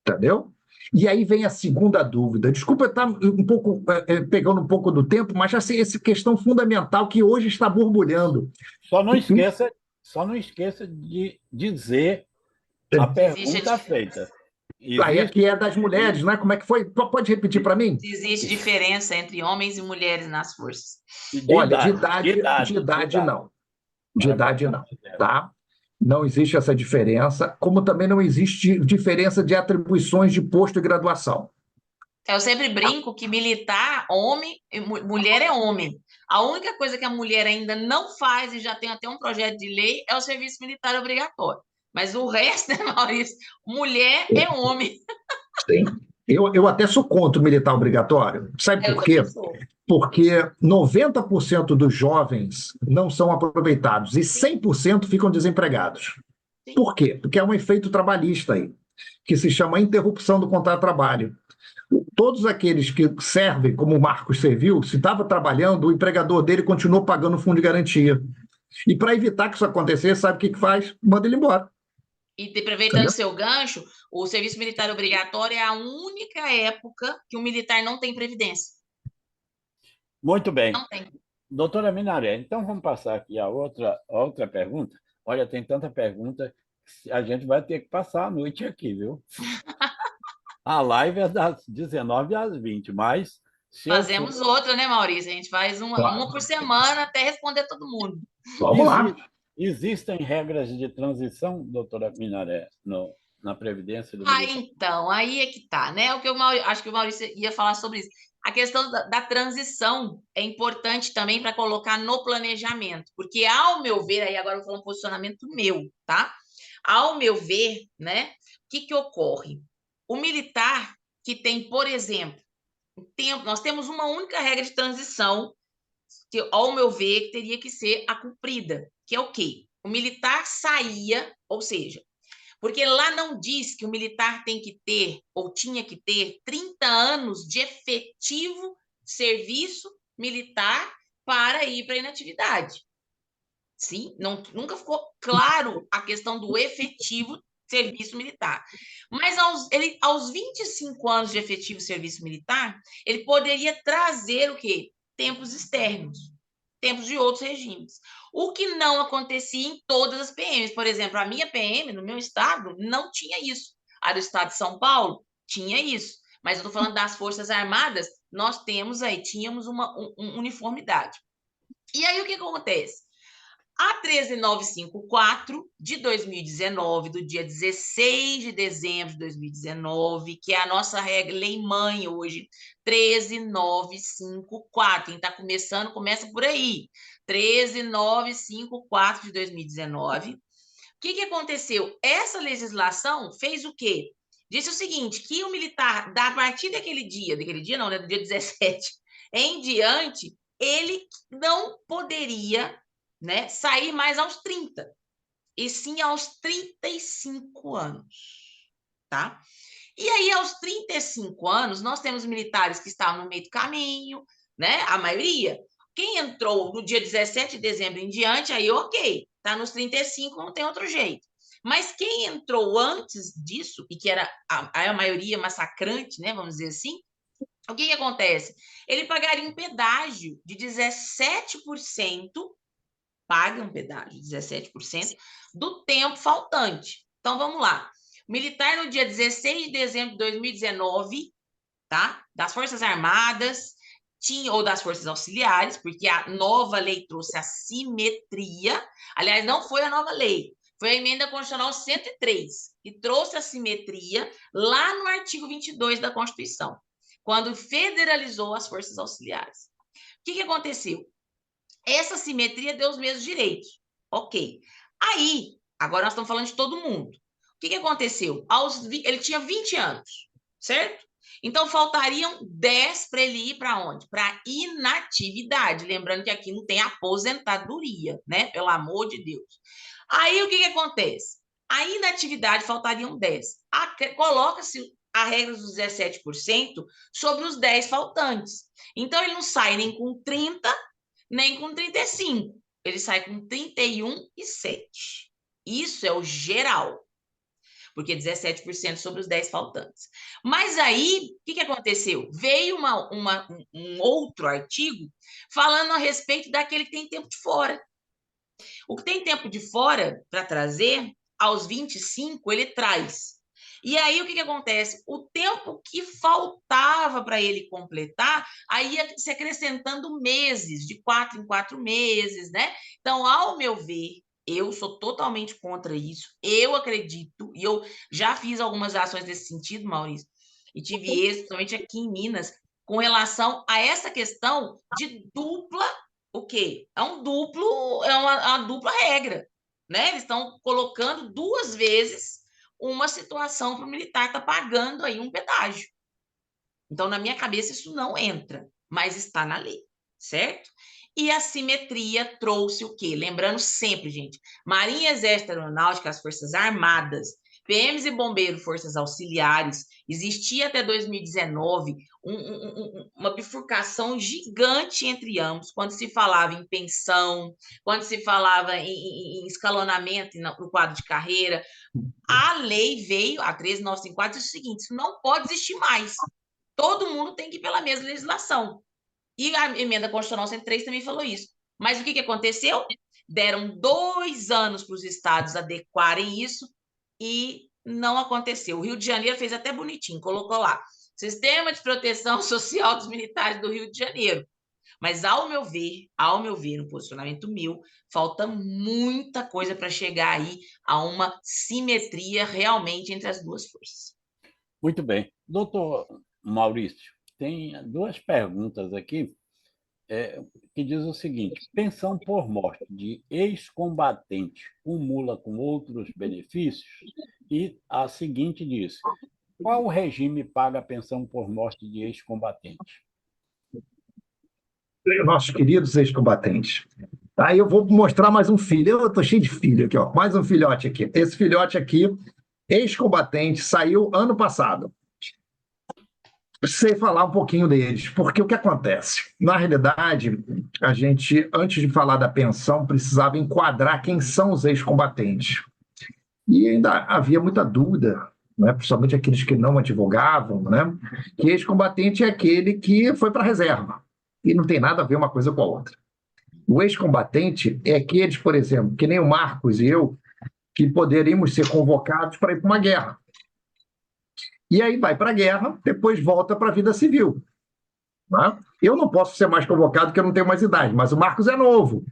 Entendeu? E aí vem a segunda dúvida. Desculpa eu estar um pouco pegando um pouco do tempo, mas já sei essa questão fundamental que hoje está borbulhando. Só não esqueça de dizer a pergunta feita. Aí aqui é das mulheres, né? Como é que foi? Pode repetir para mim? Existe diferença entre homens e mulheres nas forças. Olha, de idade não. De idade não, tá? Não existe essa diferença, como também não existe diferença de atribuições de posto e graduação. Eu sempre brinco que militar, homem, mulher é homem. A única coisa que a mulher ainda não faz, e já tem até um projeto de lei, é o serviço militar obrigatório. Mas o resto, né, Maurício? Mulher é homem. Sim. Eu até sou contra o militar obrigatório. Sabe por quê? Porque 90% dos jovens não são aproveitados e 100% ficam desempregados. Sim. Por quê? Porque é um efeito trabalhista aí, que se chama interrupção do contrato de trabalho. Todos aqueles que servem, como o Marcos serviu, se estava trabalhando, o empregador dele continuou pagando o fundo de garantia. E para evitar que isso acontecesse, sabe o que faz? Manda ele embora. E aproveitando o seu gancho, o serviço militar obrigatório é a única época que o militar não tem previdência. Muito bem. Não tem. Doutora Minaré, então vamos passar aqui a outra pergunta. Olha, tem tanta pergunta que a gente vai ter que passar a noite aqui, viu? A live é das 19 às 20, mas... Fazemos outra, né, Maurício? A gente faz uma por semana até responder todo mundo. Vamos lá. Existem regras de transição, doutora Minaré, na Previdência do militar? Então, aí é que tá, né? Acho que o Maurício ia falar sobre isso. A questão da transição é importante também para colocar no planejamento, porque, ao meu ver, aí agora eu vou falar um posicionamento meu, tá? Ao meu ver, né, o que ocorre? O militar que tem, por exemplo, nós temos uma única regra de transição que, ao meu ver, teria que ser a cumprida, que é o quê? O militar saía, ou seja, porque lá não diz que o militar tem que ter, ou tinha que ter, 30 anos de efetivo serviço militar para ir para a inatividade. Sim, nunca ficou claro a questão do efetivo serviço militar. Mas aos 25 anos de efetivo serviço militar, ele poderia trazer o quê? Tempos externos, tempos de outros regimes. O que não acontecia em todas as PMs. Por exemplo, a minha PM, no meu estado, não tinha isso. A do estado de São Paulo tinha isso. Mas eu estou falando das Forças Armadas, nós tínhamos uma uniformidade. E aí o que acontece? A 13954 de 2019, do dia 16 de dezembro de 2019, que é a nossa regra lei-mãe hoje, 13954. Quem está começando, começa por aí. 13954 de 2019. O que aconteceu? Essa legislação fez o quê? Disse o seguinte, que o militar, a partir daquele dia não, né, do dia 17 em diante, ele não poderia, né, sair mais aos 30, e sim aos 35 anos, tá? E aí, aos 35 anos, nós temos militares que estavam no meio do caminho, né, a maioria. Quem entrou no dia 17 de dezembro em diante, aí ok, está nos 35, não tem outro jeito. Mas quem entrou antes disso, e que era a maioria massacrante, né, vamos dizer assim, o que acontece? Ele pagaria um pedágio de 17%, paga um pedágio de 17% do tempo faltante. Então, vamos lá. O militar, no dia 16 de dezembro de 2019, tá? Das Forças Armadas, ou das Forças Auxiliares, porque a nova lei trouxe a simetria. Aliás, não foi a nova lei, foi a Emenda Constitucional 103, que trouxe a simetria lá no artigo 22 da Constituição, quando federalizou as Forças Auxiliares. O que aconteceu? Essa simetria deu os mesmos direitos. Ok. Aí, agora nós estamos falando de todo mundo. O que aconteceu? Ele tinha 20 anos, certo? Então, faltariam 10 para ele ir para onde? Para inatividade. Lembrando que aqui não tem aposentadoria, né? Pelo amor de Deus. Aí, o que acontece? A inatividade faltariam 10. Coloca-se a regra dos 17% sobre os 10 faltantes. Então, ele não sai nem com 30, nem com 35. Ele sai com 31,7. Isso é o geral, porque 17% sobre os 10 faltantes. Mas aí, o que aconteceu? Veio um outro artigo falando a respeito daquele que tem tempo de fora. O que tem tempo de fora para trazer, aos 25, ele traz. E aí, o que acontece? O tempo que faltava para ele completar, aí ia se acrescentando meses, de 4 em 4 meses, né? Então, ao meu ver, eu sou totalmente contra isso. Eu acredito, e eu já fiz algumas ações nesse sentido, Maurício, e tive êxito, somente aqui em Minas, com relação a essa questão de dupla, o quê? É uma dupla regra, né? Eles estão colocando 2 vezes uma situação para o militar estar pagando aí um pedágio. Então, na minha cabeça, isso não entra, mas está na lei, certo? E a simetria trouxe o quê? Lembrando sempre, gente, Marinha, Exército, Aeronáutica, as Forças Armadas, PMs e Bombeiros, Forças Auxiliares, existia até 2019 uma bifurcação gigante entre ambos, quando se falava em pensão, quando se falava em escalonamento no quadro de carreira. A lei veio, a 13.954, diz o seguinte: isso não pode existir mais. Todo mundo tem que ir pela mesma legislação. E a Emenda Constitucional 103 também falou isso. Mas o que aconteceu? Deram 2 anos para os estados adequarem isso e não aconteceu. O Rio de Janeiro fez até bonitinho, colocou lá: Sistema de Proteção Social dos Militares do Rio de Janeiro. Mas, ao meu ver, no posicionamento meu, falta muita coisa para chegar aí a uma simetria realmente entre as duas forças. Muito bem. Doutor Maurício, tem 2 perguntas aqui que diz o seguinte: pensão por morte de ex-combatente cumula com outros benefícios? E a seguinte diz: qual regime paga a pensão por morte de ex-combatente? Nossos queridos ex-combatentes. Aí eu vou mostrar mais um filho. Eu estou cheio de filho aqui, ó. Mais um filhote aqui. Esse filhote aqui, ex-combatente, saiu ano passado. Sei falar um pouquinho deles, porque o que acontece? Na realidade, a gente, antes de falar da pensão, precisava enquadrar quem são os ex-combatentes. E ainda havia muita dúvida, né? Principalmente aqueles que não advogavam, né? Que ex-combatente é aquele que foi para a reserva. E não tem nada a ver uma coisa com a outra. O ex-combatente é aqueles, por exemplo, que nem o Marcos e eu, que poderíamos ser convocados para ir para uma guerra. E aí vai para a guerra, depois volta para a vida civil. Né? Eu não posso ser mais convocado porque eu não tenho mais idade, mas o Marcos é novo.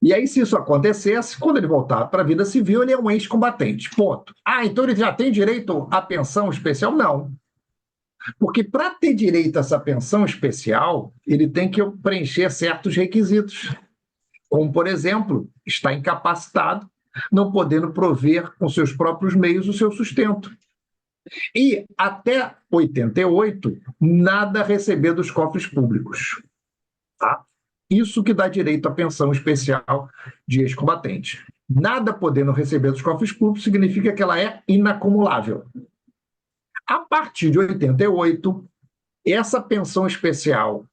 E aí, se isso acontecesse, quando ele voltar para a vida civil, ele é um ex-combatente. Ponto. Ah, então ele já tem direito à pensão especial? Não. Porque para ter direito a essa pensão especial, ele tem que preencher certos requisitos. Como, por exemplo, estar incapacitado, não podendo prover com seus próprios meios o seu sustento. E, até 88, nada receber dos cofres públicos. Tá? Isso que dá direito à pensão especial de ex-combatente. Nada podendo receber dos cofres públicos significa que ela é inacumulável. A partir de 88, essa pensão especial,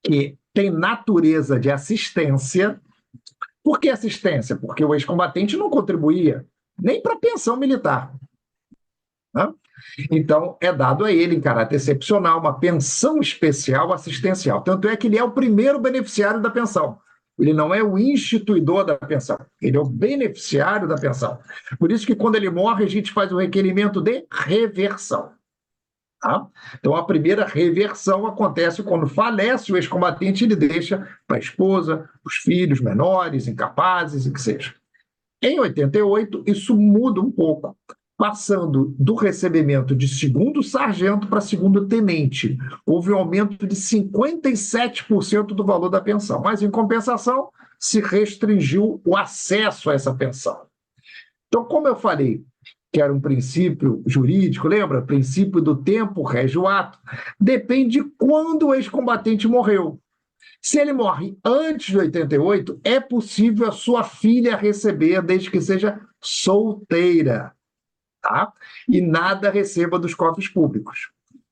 que tem natureza de assistência. Por que assistência? Porque o ex-combatente não contribuía nem para a pensão militar, né? Então, é dado a ele, em caráter excepcional, uma pensão especial assistencial. Tanto é que ele é o primeiro beneficiário da pensão. Ele não é o instituidor da pensão, ele é o beneficiário da pensão. Por isso que, quando ele morre, a gente faz o requerimento de reversão. Tá? Então, a primeira reversão acontece quando falece o ex-combatente, ele deixa para a esposa, os filhos menores, incapazes, e que seja. Em 88, isso muda um pouco, passando do recebimento de segundo sargento para segundo tenente. Houve um aumento de 57% do valor da pensão, mas, em compensação, se restringiu o acesso a essa pensão. Então, como eu falei, que era um princípio jurídico, lembra? Princípio do tempo rege o ato. Depende de quando o ex-combatente morreu. Se ele morre antes de 88, é possível a sua filha receber, desde que seja solteira, tá? E nada receba dos cofres públicos.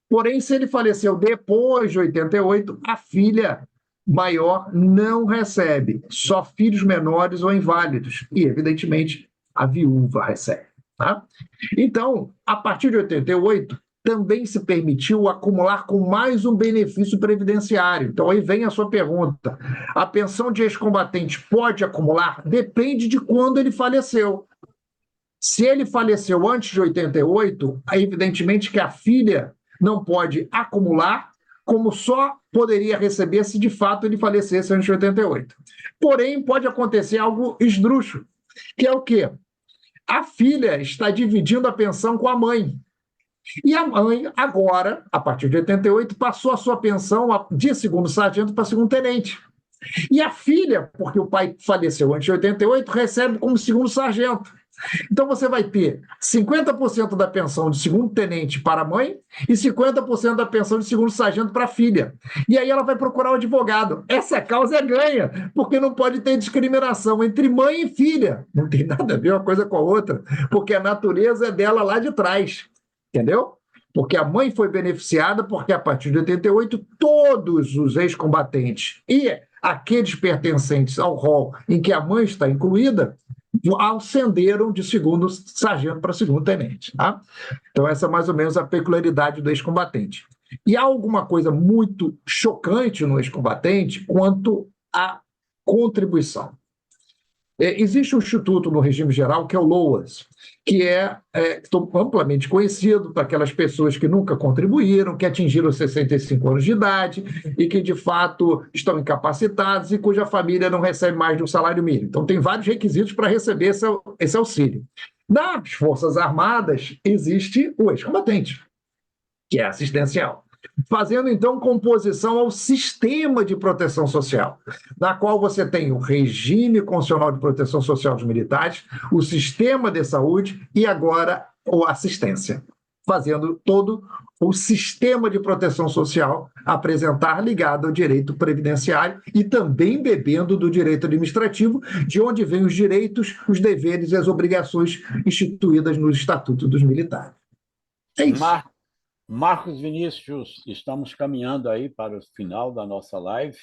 Porém, se ele faleceu depois de 88, a filha maior não recebe, só filhos menores ou inválidos. E, evidentemente, a viúva recebe. Tá? Então, a partir de 88, também se permitiu acumular com mais um benefício previdenciário. Então, aí vem a sua pergunta. A pensão de ex-combatente pode acumular? Depende de quando ele faleceu. Se ele faleceu antes de 88, é evidentemente que a filha não pode acumular, como só poderia receber se de fato ele falecesse antes de 88. Porém, pode acontecer algo esdrúxulo, que é o quê? A filha está dividindo a pensão com a mãe. E a mãe, agora, a partir de 88, passou a sua pensão de segundo sargento para segundo tenente. E a filha, porque o pai faleceu antes de 88, recebe como segundo sargento. Então você vai ter 50% da pensão de segundo tenente para a mãe e 50% da pensão de segundo sargento para a filha. E aí ela vai procurar um advogado. Essa causa é ganha, porque não pode ter discriminação entre mãe e filha. Não tem nada a ver uma coisa com a outra, porque a natureza é dela lá de trás. Entendeu? Porque a mãe foi beneficiada, porque a partir de 88, todos os ex-combatentes e aqueles pertencentes ao rol em que a mãe está incluída ascenderam de segundo sargento para segundo tenente. Tá? Então, essa é mais ou menos a peculiaridade do ex-combatente. E há alguma coisa muito chocante no ex-combatente quanto à contribuição. Existe um instituto no regime geral que é o LOAS, que é amplamente conhecido para aquelas pessoas que nunca contribuíram, que atingiram 65 anos de idade e que, de fato, estão incapacitados e cuja família não recebe mais de um salário mínimo. Então, tem vários requisitos para receber esse auxílio. Nas Forças Armadas, existe o ex-combatente, que é assistencial, fazendo, então, composição ao sistema de proteção social, na qual você tem o regime constitucional de proteção social dos militares, o sistema de saúde e agora a assistência, fazendo todo o sistema de proteção social apresentar ligado ao direito previdenciário e também bebendo do direito administrativo, de onde vêm os direitos, os deveres e as obrigações instituídas no Estatuto dos Militares. É isso. Marcos Vinícius, estamos caminhando aí para o final da nossa live.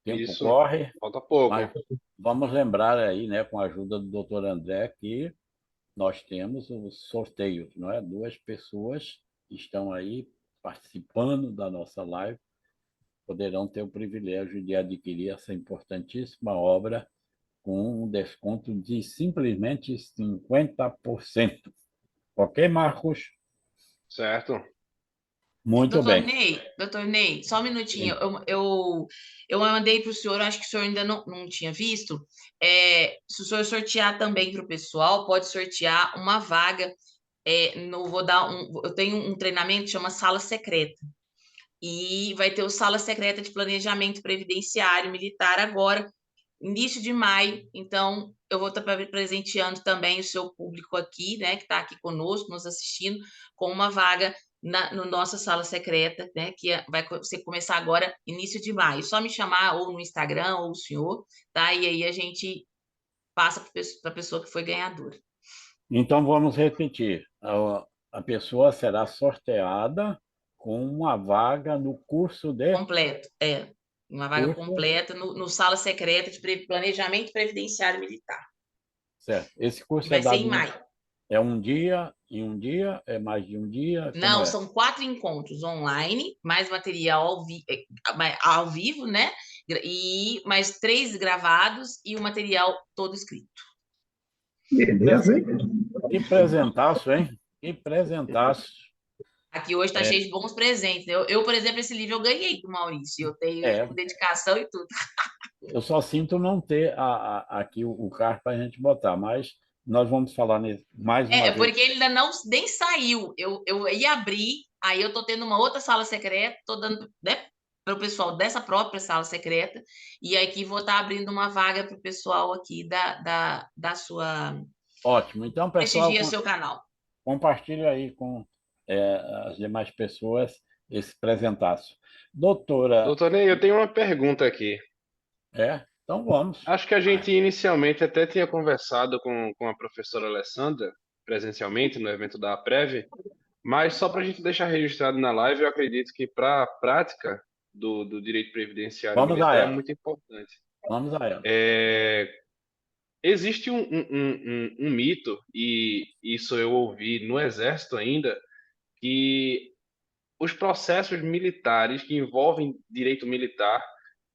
O tempo corre. Falta pouco. Mas vamos lembrar aí, né, com a ajuda do Dr. André, que nós temos os sorteios, não é? 2 pessoas que estão aí participando da nossa live poderão ter o privilégio de adquirir essa importantíssima obra com um desconto de simplesmente 50%. Ok, Marcos? Certo. Muito bem. Doutor Ney, só um minutinho. Eu mandei para o senhor, acho que o senhor ainda não tinha visto. Se o senhor sortear também para o pessoal, pode sortear uma vaga. Eu tenho um treinamento que chama Sala Secreta. E vai ter o Sala Secreta de Planejamento Previdenciário Militar agora, início de maio. Então, eu vou estar presenteando também o seu público aqui, né, que está aqui conosco, nos assistindo, com uma vaga na nossa sala secreta, né, que vai começar agora, início de maio. Só me chamar ou no Instagram ou o senhor, tá? E aí a gente passa para a pessoa que foi ganhadora. Então, vamos repetir. A pessoa será sorteada com uma vaga no curso de... Completo, Uma vaga Curso. completa no Sala Secreta de Planejamento Previdenciário Militar. Certo. Esse curso E vai é ser dado em maio. é um dia, em um dia, é mais de um dia? Como Não, é? são 4 encontros online, mais material ao vivo, né? E mais 3 gravados e o material todo escrito. Beleza, hein? Que presentaço, hein? Que presentaço. Aqui hoje está cheio de bons presentes. Eu, por exemplo, esse livro eu ganhei do Maurício. Eu tenho ele É, com dedicação e tudo. eu só sinto não ter aqui o card para a gente botar, mas nós vamos falar mais uma É vez. porque ele ainda não nem saiu. Eu ia abrir, aí eu tô tendo uma outra sala secreta, tô dando, né, para o pessoal dessa própria sala secreta, e aqui vou estar abrindo uma vaga para o pessoal aqui da sua. Ótimo. Então, pessoal, Prestigia seu canal. compartilhe aí com as demais pessoas esse presentaço. Doutora, Doutor Ney, eu tenho uma pergunta aqui. então vamos. Acho que a gente inicialmente até tinha conversado com a professora Alessandra, presencialmente, no evento da APREV, mas só para a gente deixar registrado na live, eu acredito que para a prática do direito previdenciário Vamos a militar é ela. muito importante. Vamos a ela. Existe um mito, e isso eu ouvi no Exército ainda, que os processos militares que envolvem direito militar,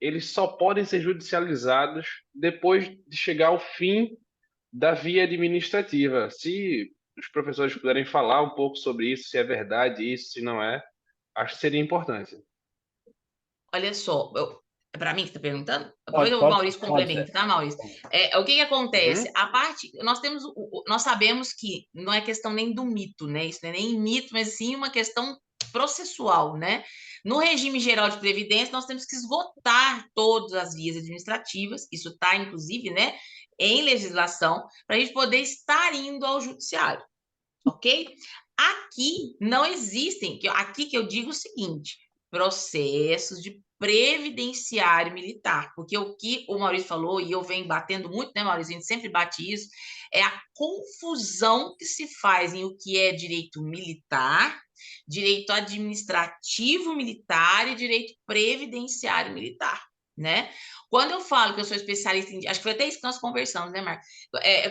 eles só podem ser judicializados depois de chegar ao fim da via administrativa. Se os professores puderem falar um pouco sobre isso, se é verdade isso, se não é, acho que seria importante. Olha só, é para mim que está perguntando? Depois Pode, o pode, Maurício pode complementa, ser. tá, Maurício? O que acontece? Uhum. A parte, nós sabemos que não é questão nem do mito, né? Isso não é nem mito, mas sim uma questão processual, né? No regime geral de previdência, nós temos que esgotar todas as vias administrativas, isso está, inclusive, né, em legislação, para a gente poder estar indo ao judiciário, ok? Aqui não existem, aqui que eu digo o seguinte, processos de previdenciário militar, porque o que o Maurício falou, e eu venho batendo muito, né, Maurício, a gente sempre bate isso, é a confusão que se faz em o que é direito militar, direito administrativo militar e direito previdenciário militar, né? Quando eu falo que eu sou especialista em... Acho que foi até isso que nós conversamos, né, Marcos?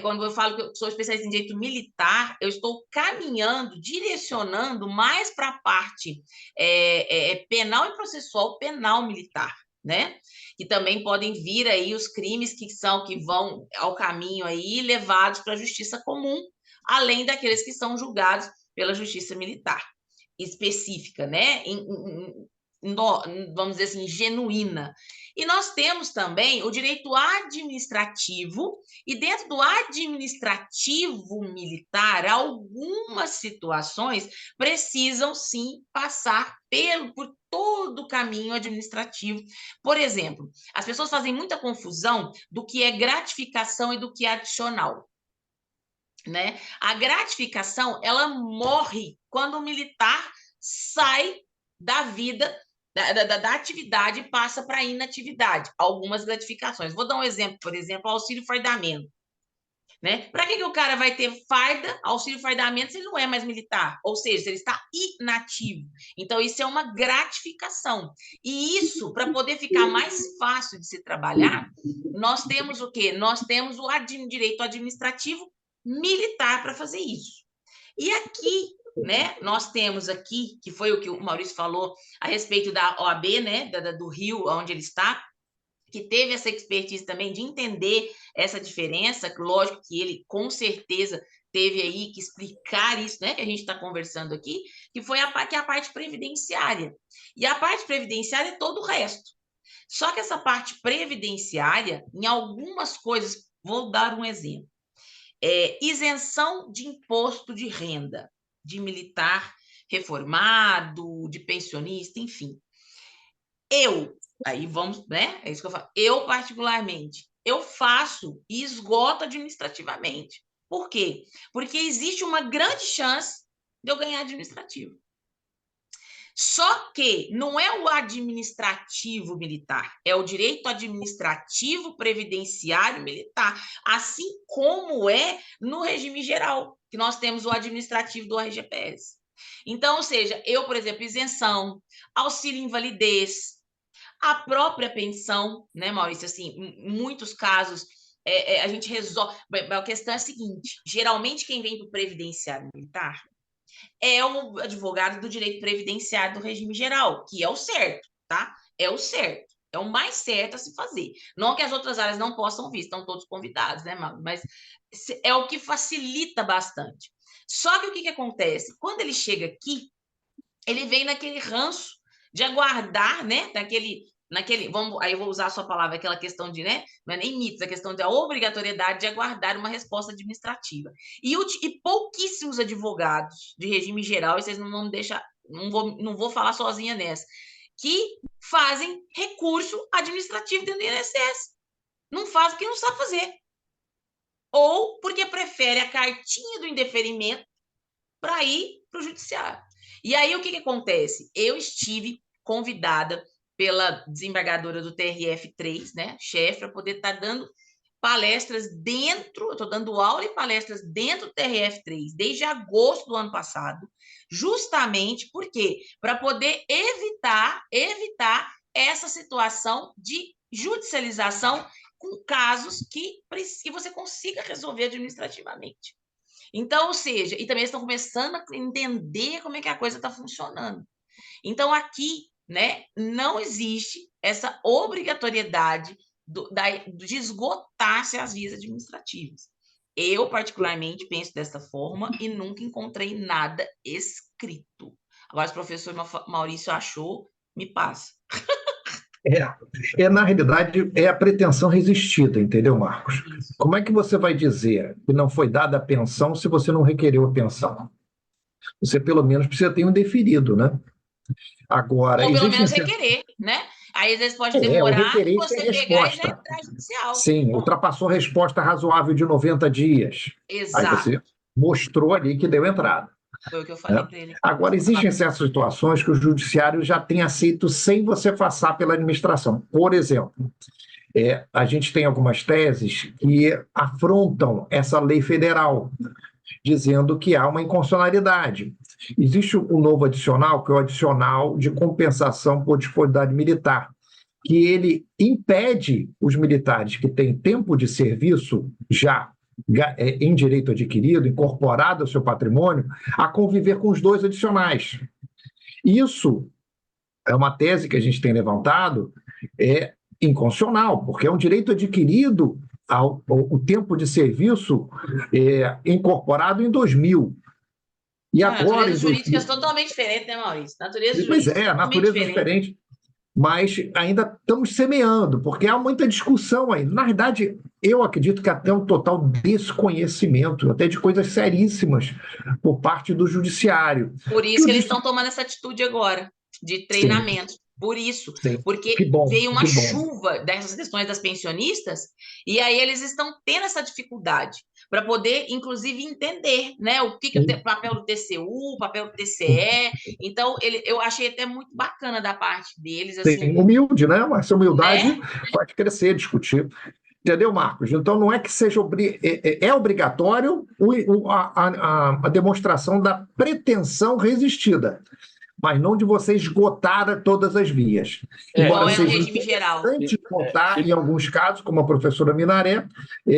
Quando eu falo que eu sou especialista em direito militar, eu estou caminhando, direcionando mais para a parte penal e processual penal militar, né? Que também podem vir aí os crimes que vão ao caminho aí levados para a justiça comum, além daqueles que são julgados pela justiça militar específica, né? Vamos dizer assim, genuína. E nós temos também o direito administrativo, e dentro do administrativo militar, algumas situações precisam sim passar por todo o caminho administrativo. Por exemplo, as pessoas fazem muita confusão do que é gratificação e do que é adicional, né? A gratificação, ela morre quando o militar sai da vida, da atividade e passa para a inatividade. Algumas gratificações. Vou dar um exemplo, por exemplo, auxílio fardamento. Né? Para que o cara vai ter farda, auxílio fardamento, se ele não é mais militar? Ou seja, se ele está inativo. Então, isso é uma gratificação. E isso, para poder ficar mais fácil de se trabalhar, nós temos o quê? Nós temos o direito administrativo militar para fazer isso. E aqui, né, nós temos aqui, que foi o que o Maurício falou a respeito da OAB, né, do Rio, onde ele está, que teve essa expertise também de entender essa diferença, lógico que ele com certeza teve aí que explicar isso, né, que a gente está conversando aqui, que foi a parte previdenciária. E a parte previdenciária é todo o resto. Só que essa parte previdenciária, em algumas coisas, vou dar um exemplo. Isenção de imposto de renda, de militar reformado, de pensionista, enfim. Aí vamos, né? É isso que eu falo. Eu, particularmente, eu faço e esgoto administrativamente. Por quê? Porque existe uma grande chance de eu ganhar administrativo. Só que não é o administrativo militar, é o direito administrativo previdenciário militar, assim como é no regime geral, que nós temos o administrativo do RGPS. Então, ou seja, eu, por exemplo, isenção, auxílio invalidez, a própria pensão, né, Maurício? Assim, em muitos casos, a gente resolve. A questão é a seguinte: geralmente quem vem para o previdenciário militar é o advogado do direito previdenciário do regime geral, que é o certo, tá? É o certo. É o mais certo a se fazer. Não que as outras áreas não possam vir, estão todos convidados, né, Mauro? Mas é o que facilita bastante. Só que o que acontece? Quando ele chega aqui, ele vem naquele ranço de aguardar, né? Aí eu vou usar a sua palavra, aquela questão de, né? Não é nem mitos, a questão da obrigatoriedade de aguardar uma resposta administrativa. E pouquíssimos advogados de regime geral, e vocês não vão me deixar, não vou falar sozinha nessa, que fazem recurso administrativo dentro do INSS. Não faz porque não sabe fazer. Ou porque prefere a cartinha do indeferimento para ir para o judiciário. E aí, o que acontece? Eu estive convidada pela desembargadora do TRF3, né, chefe, para poder estar dando palestras dentro, eu estou dando aula e palestras dentro do TRF3 desde agosto do ano passado, justamente porque para poder evitar essa situação de judicialização com casos que você consiga resolver administrativamente. Então, ou seja, e também estão começando a entender como é que a coisa está funcionando. Então, aqui, né, não existe essa obrigatoriedade de esgotar-se as vias administrativas. Eu, particularmente, penso dessa forma e nunca encontrei nada escrito. Agora, se o professor Maurício achou, me passa. Na realidade, é a pretensão resistida, entendeu, Marcos? Isso. Como é que você vai dizer que não foi dada a pensão se você não requereu a pensão? Você, pelo menos, precisa ter um indeferido, né? Agora, ou pelo existem... menos requerer, né? Aí, às vezes, pode o demorar e requerer sem você pegar e já resposta. entrar judicial. Sim, ultrapassou a resposta razoável de 90 dias. Aí Exato. você mostrou ali que deu entrada. Foi o que eu falei para ele. Agora, existem certas situações que o judiciário já tem aceito sem você passar pela administração. Por exemplo, a gente tem algumas teses que afrontam essa lei federal, dizendo que há uma inconstitucionalidade. Existe um novo adicional, que é o adicional de compensação por disponibilidade militar, que ele impede os militares que têm tempo de serviço já em direito adquirido, incorporado ao seu patrimônio, a conviver com os dois adicionais. Isso é uma tese que a gente tem levantado, é inconstitucional, porque é um direito adquirido o tempo de serviço incorporado em 2000. E agora, natureza jurídica é totalmente diferente, né, Maurício? Natureza pois jurídica a natureza é diferente. Mas ainda estamos semeando, porque há muita discussão aí. Na verdade, eu acredito que até um total desconhecimento, até de coisas seríssimas, por parte do judiciário. Por isso que eles estão tomando essa atitude agora, de treinamento. Sim. Por isso, Sim. Porque veio uma chuva dessas questões das pensionistas, e aí eles estão tendo essa dificuldade para poder, inclusive, entender, né, o que é o papel do TCU, o papel do TCE. Então, eu achei até muito bacana da parte deles. Assim, humilde, né? Mas essa humildade pode crescer, discutir. Entendeu, Marcos? Então, não é que seja obrigatório a demonstração da pretensão resistida, mas não de você esgotar todas as vias. Embora seja interessante contar, em alguns casos, como a professora Minaré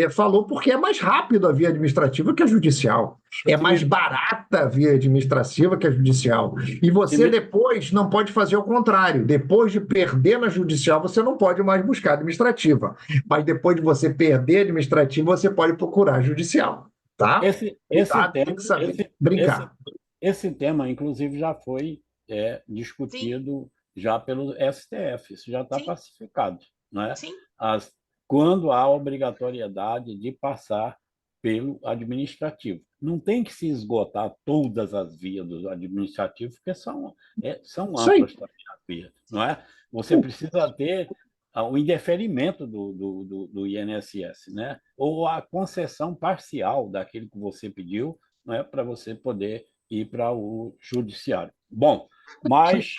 falou, porque é mais rápido a via administrativa que a judicial. É mais barata a via administrativa que a judicial. E você depois não pode fazer o contrário. Depois de perder na judicial, você não pode mais buscar a administrativa. Mas depois de você perder a administrativa, você pode procurar a judicial. Tá? Esse tema, inclusive, já foi discutido já pelo STF, isso já está pacificado, né? Quando há obrigatoriedade de passar pelo administrativo. Não tem que se esgotar todas as vias do administrativo, porque são amplas também as vias, não é? Você precisa ter o indeferimento do INSS, né? Ou a concessão parcial daquilo que você pediu, né? Para você poder ir para o judiciário. Bom, mas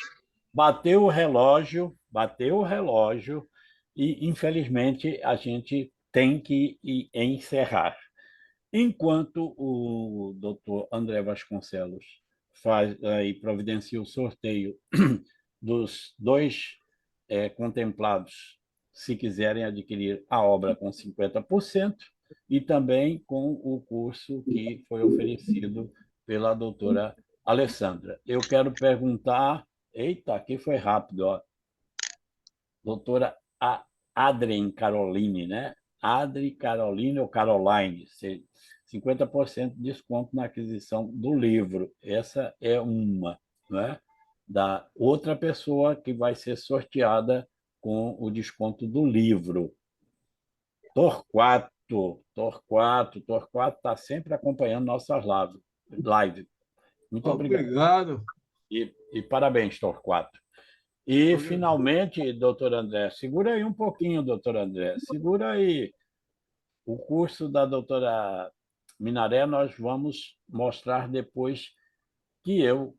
bateu o relógio e, infelizmente, a gente tem que encerrar. Enquanto o doutor André Vasconcelos providencia o sorteio dos 2 contemplados, se quiserem adquirir a obra com 50%, e também com o curso que foi oferecido pela doutora Alessandra. Eu quero perguntar... Eita, aqui foi rápido, ó. Doutora Adrien Caroline, né? Adri Caroline ou Caroline, 50% de desconto na aquisição do livro. Essa é uma, né? Da outra pessoa que vai ser sorteada com o desconto do livro. Torquato está sempre acompanhando nossas lives. Muito obrigado. E parabéns, Torquato. E, finalmente, doutor André, segura aí um pouquinho, doutor André, segura aí. O curso da doutora Minaré nós vamos mostrar depois que eu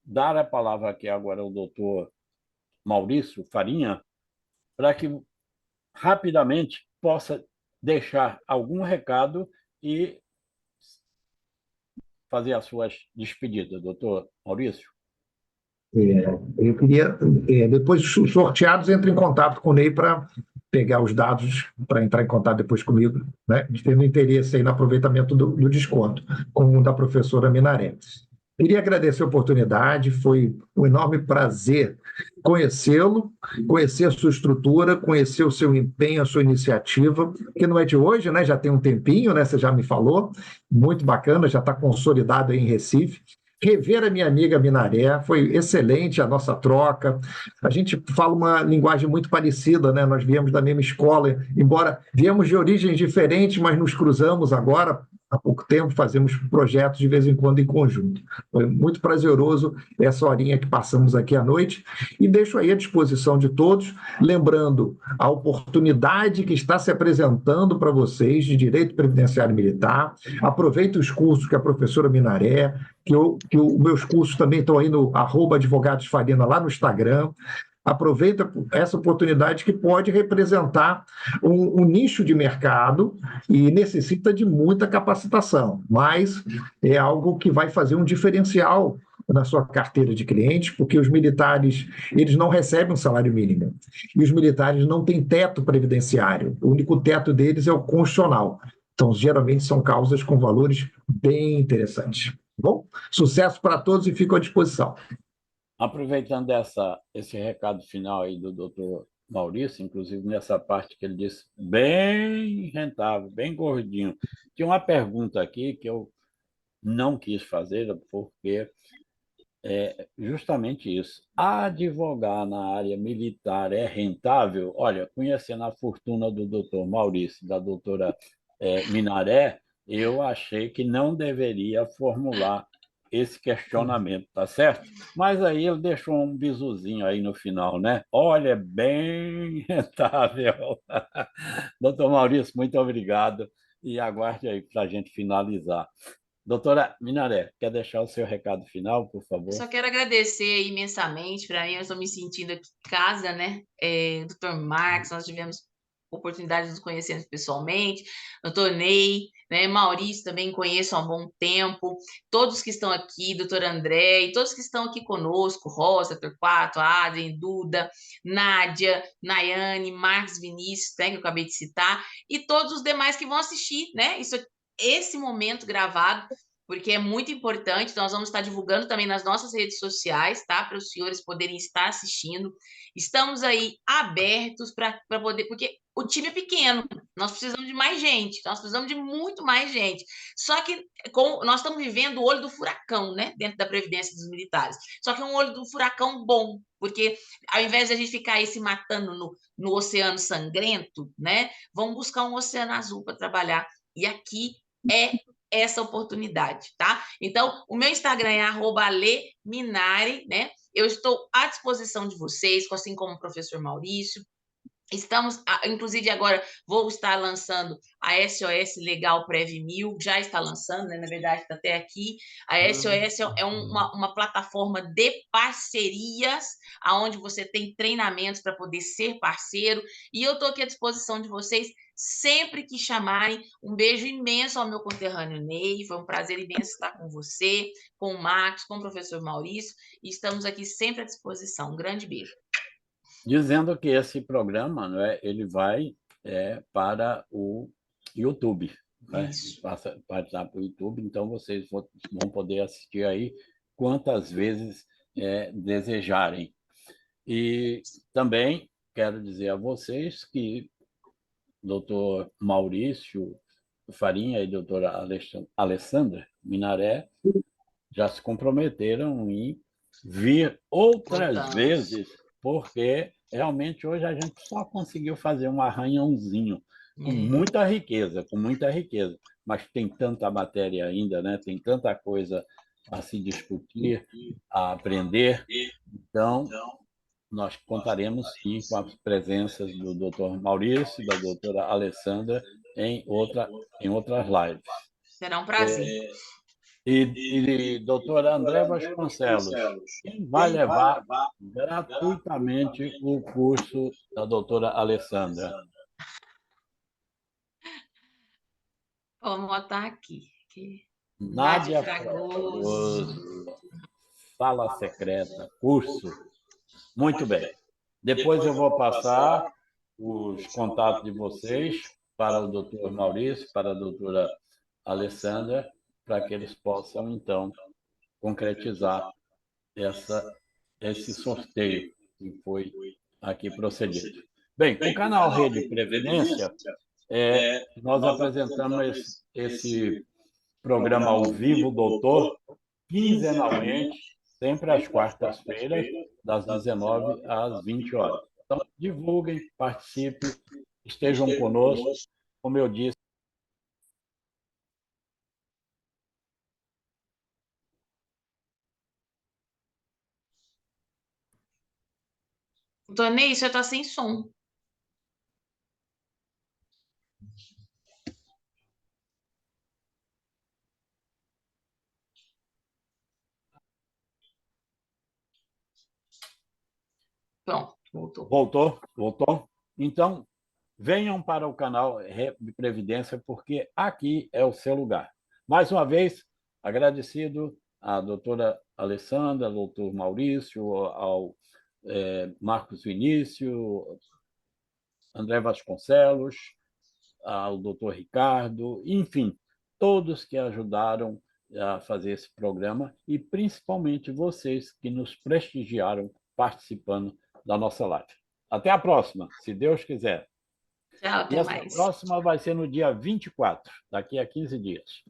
dar a palavra aqui agora ao doutor Maurício Farinha, para que rapidamente possa deixar algum recado e fazer as suas despedidas, doutor Maurício. Eu queria, depois os sorteados, entre em contato com o Ney para pegar os dados, para entrar em contato depois comigo, né? Tendo interesse aí no aproveitamento do desconto, como o da professora Minaré. Queria agradecer a oportunidade, foi um enorme prazer conhecê-lo, conhecer a sua estrutura, conhecer o seu empenho, a sua iniciativa, que não é de hoje, né? Já tem um tempinho, né? Você já me falou, muito bacana, já está consolidado aí em Recife. Rever a minha amiga Minaré, foi excelente a nossa troca. A gente fala uma linguagem muito parecida, né? Nós viemos da mesma escola, embora viemos de origens diferentes, mas nos cruzamos agora. Há pouco tempo fazemos projetos de vez em quando em conjunto. Foi muito prazeroso essa horinha que passamos aqui à noite e deixo aí à disposição de todos, lembrando a oportunidade que está se apresentando para vocês de Direito Previdenciário Militar. Aproveita os cursos que a professora Minaré, que os meus cursos também estão aí no @advogadosfarina lá no Instagram. Aproveita essa oportunidade que pode representar um nicho de mercado e necessita de muita capacitação, mas é algo que vai fazer um diferencial na sua carteira de clientes, porque os militares eles não recebem um salário mínimo e os militares não têm teto previdenciário, o único teto deles é o constitucional. Então, geralmente são causas com valores bem interessantes. Bom, sucesso para todos e fico à disposição. Aproveitando esse recado final aí do doutor Maurício, inclusive nessa parte que ele disse, bem rentável, bem gordinho. Tinha uma pergunta aqui que eu não quis fazer, porque é justamente isso. Advogar na área militar é rentável? Olha, conhecendo a fortuna do doutor Maurício, da doutora Minaré, eu achei que não deveria formular esse questionamento, tá certo? Mas aí ele deixou um bisuzinho aí no final, né? Olha, bem rentável. Doutor Maurício, muito obrigado e aguarde aí para a gente finalizar. Doutora Minaré, quer deixar o seu recado final, por favor? Só quero agradecer imensamente. Para mim, eu estou me sentindo aqui em casa, né? Dr. Marcos, nós tivemos oportunidade de nos conhecermos pessoalmente, doutor Ney, né? Maurício também conheço há um bom tempo, todos que estão aqui, doutor André, e todos que estão aqui conosco, Rosa, Torquato, Adrien, Duda, Nádia, Nayane, Marcos Vinícius, né, que eu acabei de citar, e todos os demais que vão assistir, né? Esse momento gravado, porque é muito importante, nós vamos estar divulgando também nas nossas redes sociais, tá? Para os senhores poderem estar assistindo. Estamos aí abertos para poder, porque o time é pequeno, nós precisamos de mais gente, nós precisamos de muito mais gente. Só que nós estamos vivendo o olho do furacão, né? Dentro da Previdência dos Militares. Só que é um olho do furacão bom, porque ao invés de a gente ficar aí se matando no oceano sangrento, né? Vamos buscar um oceano azul para trabalhar. E aqui é essa oportunidade, tá? Então, o meu Instagram é @leminari, né? Eu estou à disposição de vocês, assim como o professor Maurício. Estamos, inclusive agora, vou estar lançando a SOS Legal Prev 1000, já está lançando, né? Na verdade, está até aqui. A SOS é uma plataforma de parcerias, onde você tem treinamentos para poder ser parceiro, e eu estou aqui à disposição de vocês sempre que chamarem. Um beijo imenso ao meu conterrâneo Ney, foi um prazer imenso estar com você, com o Marcos, com o professor Maurício, e estamos aqui sempre à disposição. Um grande beijo. dizendo que esse programa, não é, ele vai para o YouTube. Né? Isso. Vai para o YouTube, então vocês vão poder assistir aí quantas vezes desejarem. E também quero dizer a vocês que doutor Maurício Farinha e doutora Alessandra Minaré já se comprometeram em vir outras Voltamos. vezes, porque realmente hoje a gente só conseguiu fazer um arranhãozinho com muita riqueza, mas tem tanta matéria ainda, né? Tem tanta coisa a se discutir, a aprender. Então, nós contaremos sim com as presenças do Dr. Maurício e da doutora Alessandra em outras lives. Será um prazer. E doutora André Vasconcelos, quem vai levar gratuitamente o curso da doutora Alessandra? Vamos botar aqui. Nádia Fragoso. Fragoso, Sala Secreta, curso. Muito bem. Depois eu vou passar os contatos de vocês para o doutor Maurício, para a doutora Alessandra, para que eles possam, então, concretizar esse sorteio que foi aqui procedido. Bem, o canal Rede Previdência, nós apresentamos esse programa ao vivo, doutor, quinzenalmente, sempre às quartas-feiras, das 19 às 20 horas. Então, divulguem, participem, estejam conosco. Como eu disse, Tonei, você está sem som. Pronto, voltou. Voltou? Então, venham para o canal de Previdência, porque aqui é o seu lugar. Mais uma vez, agradecido à doutora Alessandra, ao doutor Maurício, ao Marcos Vinícius, André Vasconcelos, ao doutor Ricardo, enfim, todos que ajudaram a fazer esse programa e principalmente vocês que nos prestigiaram participando da nossa live. Até a próxima, se Deus quiser. Tchau, até E essa mais. próxima vai ser no dia 24, daqui a 15 dias.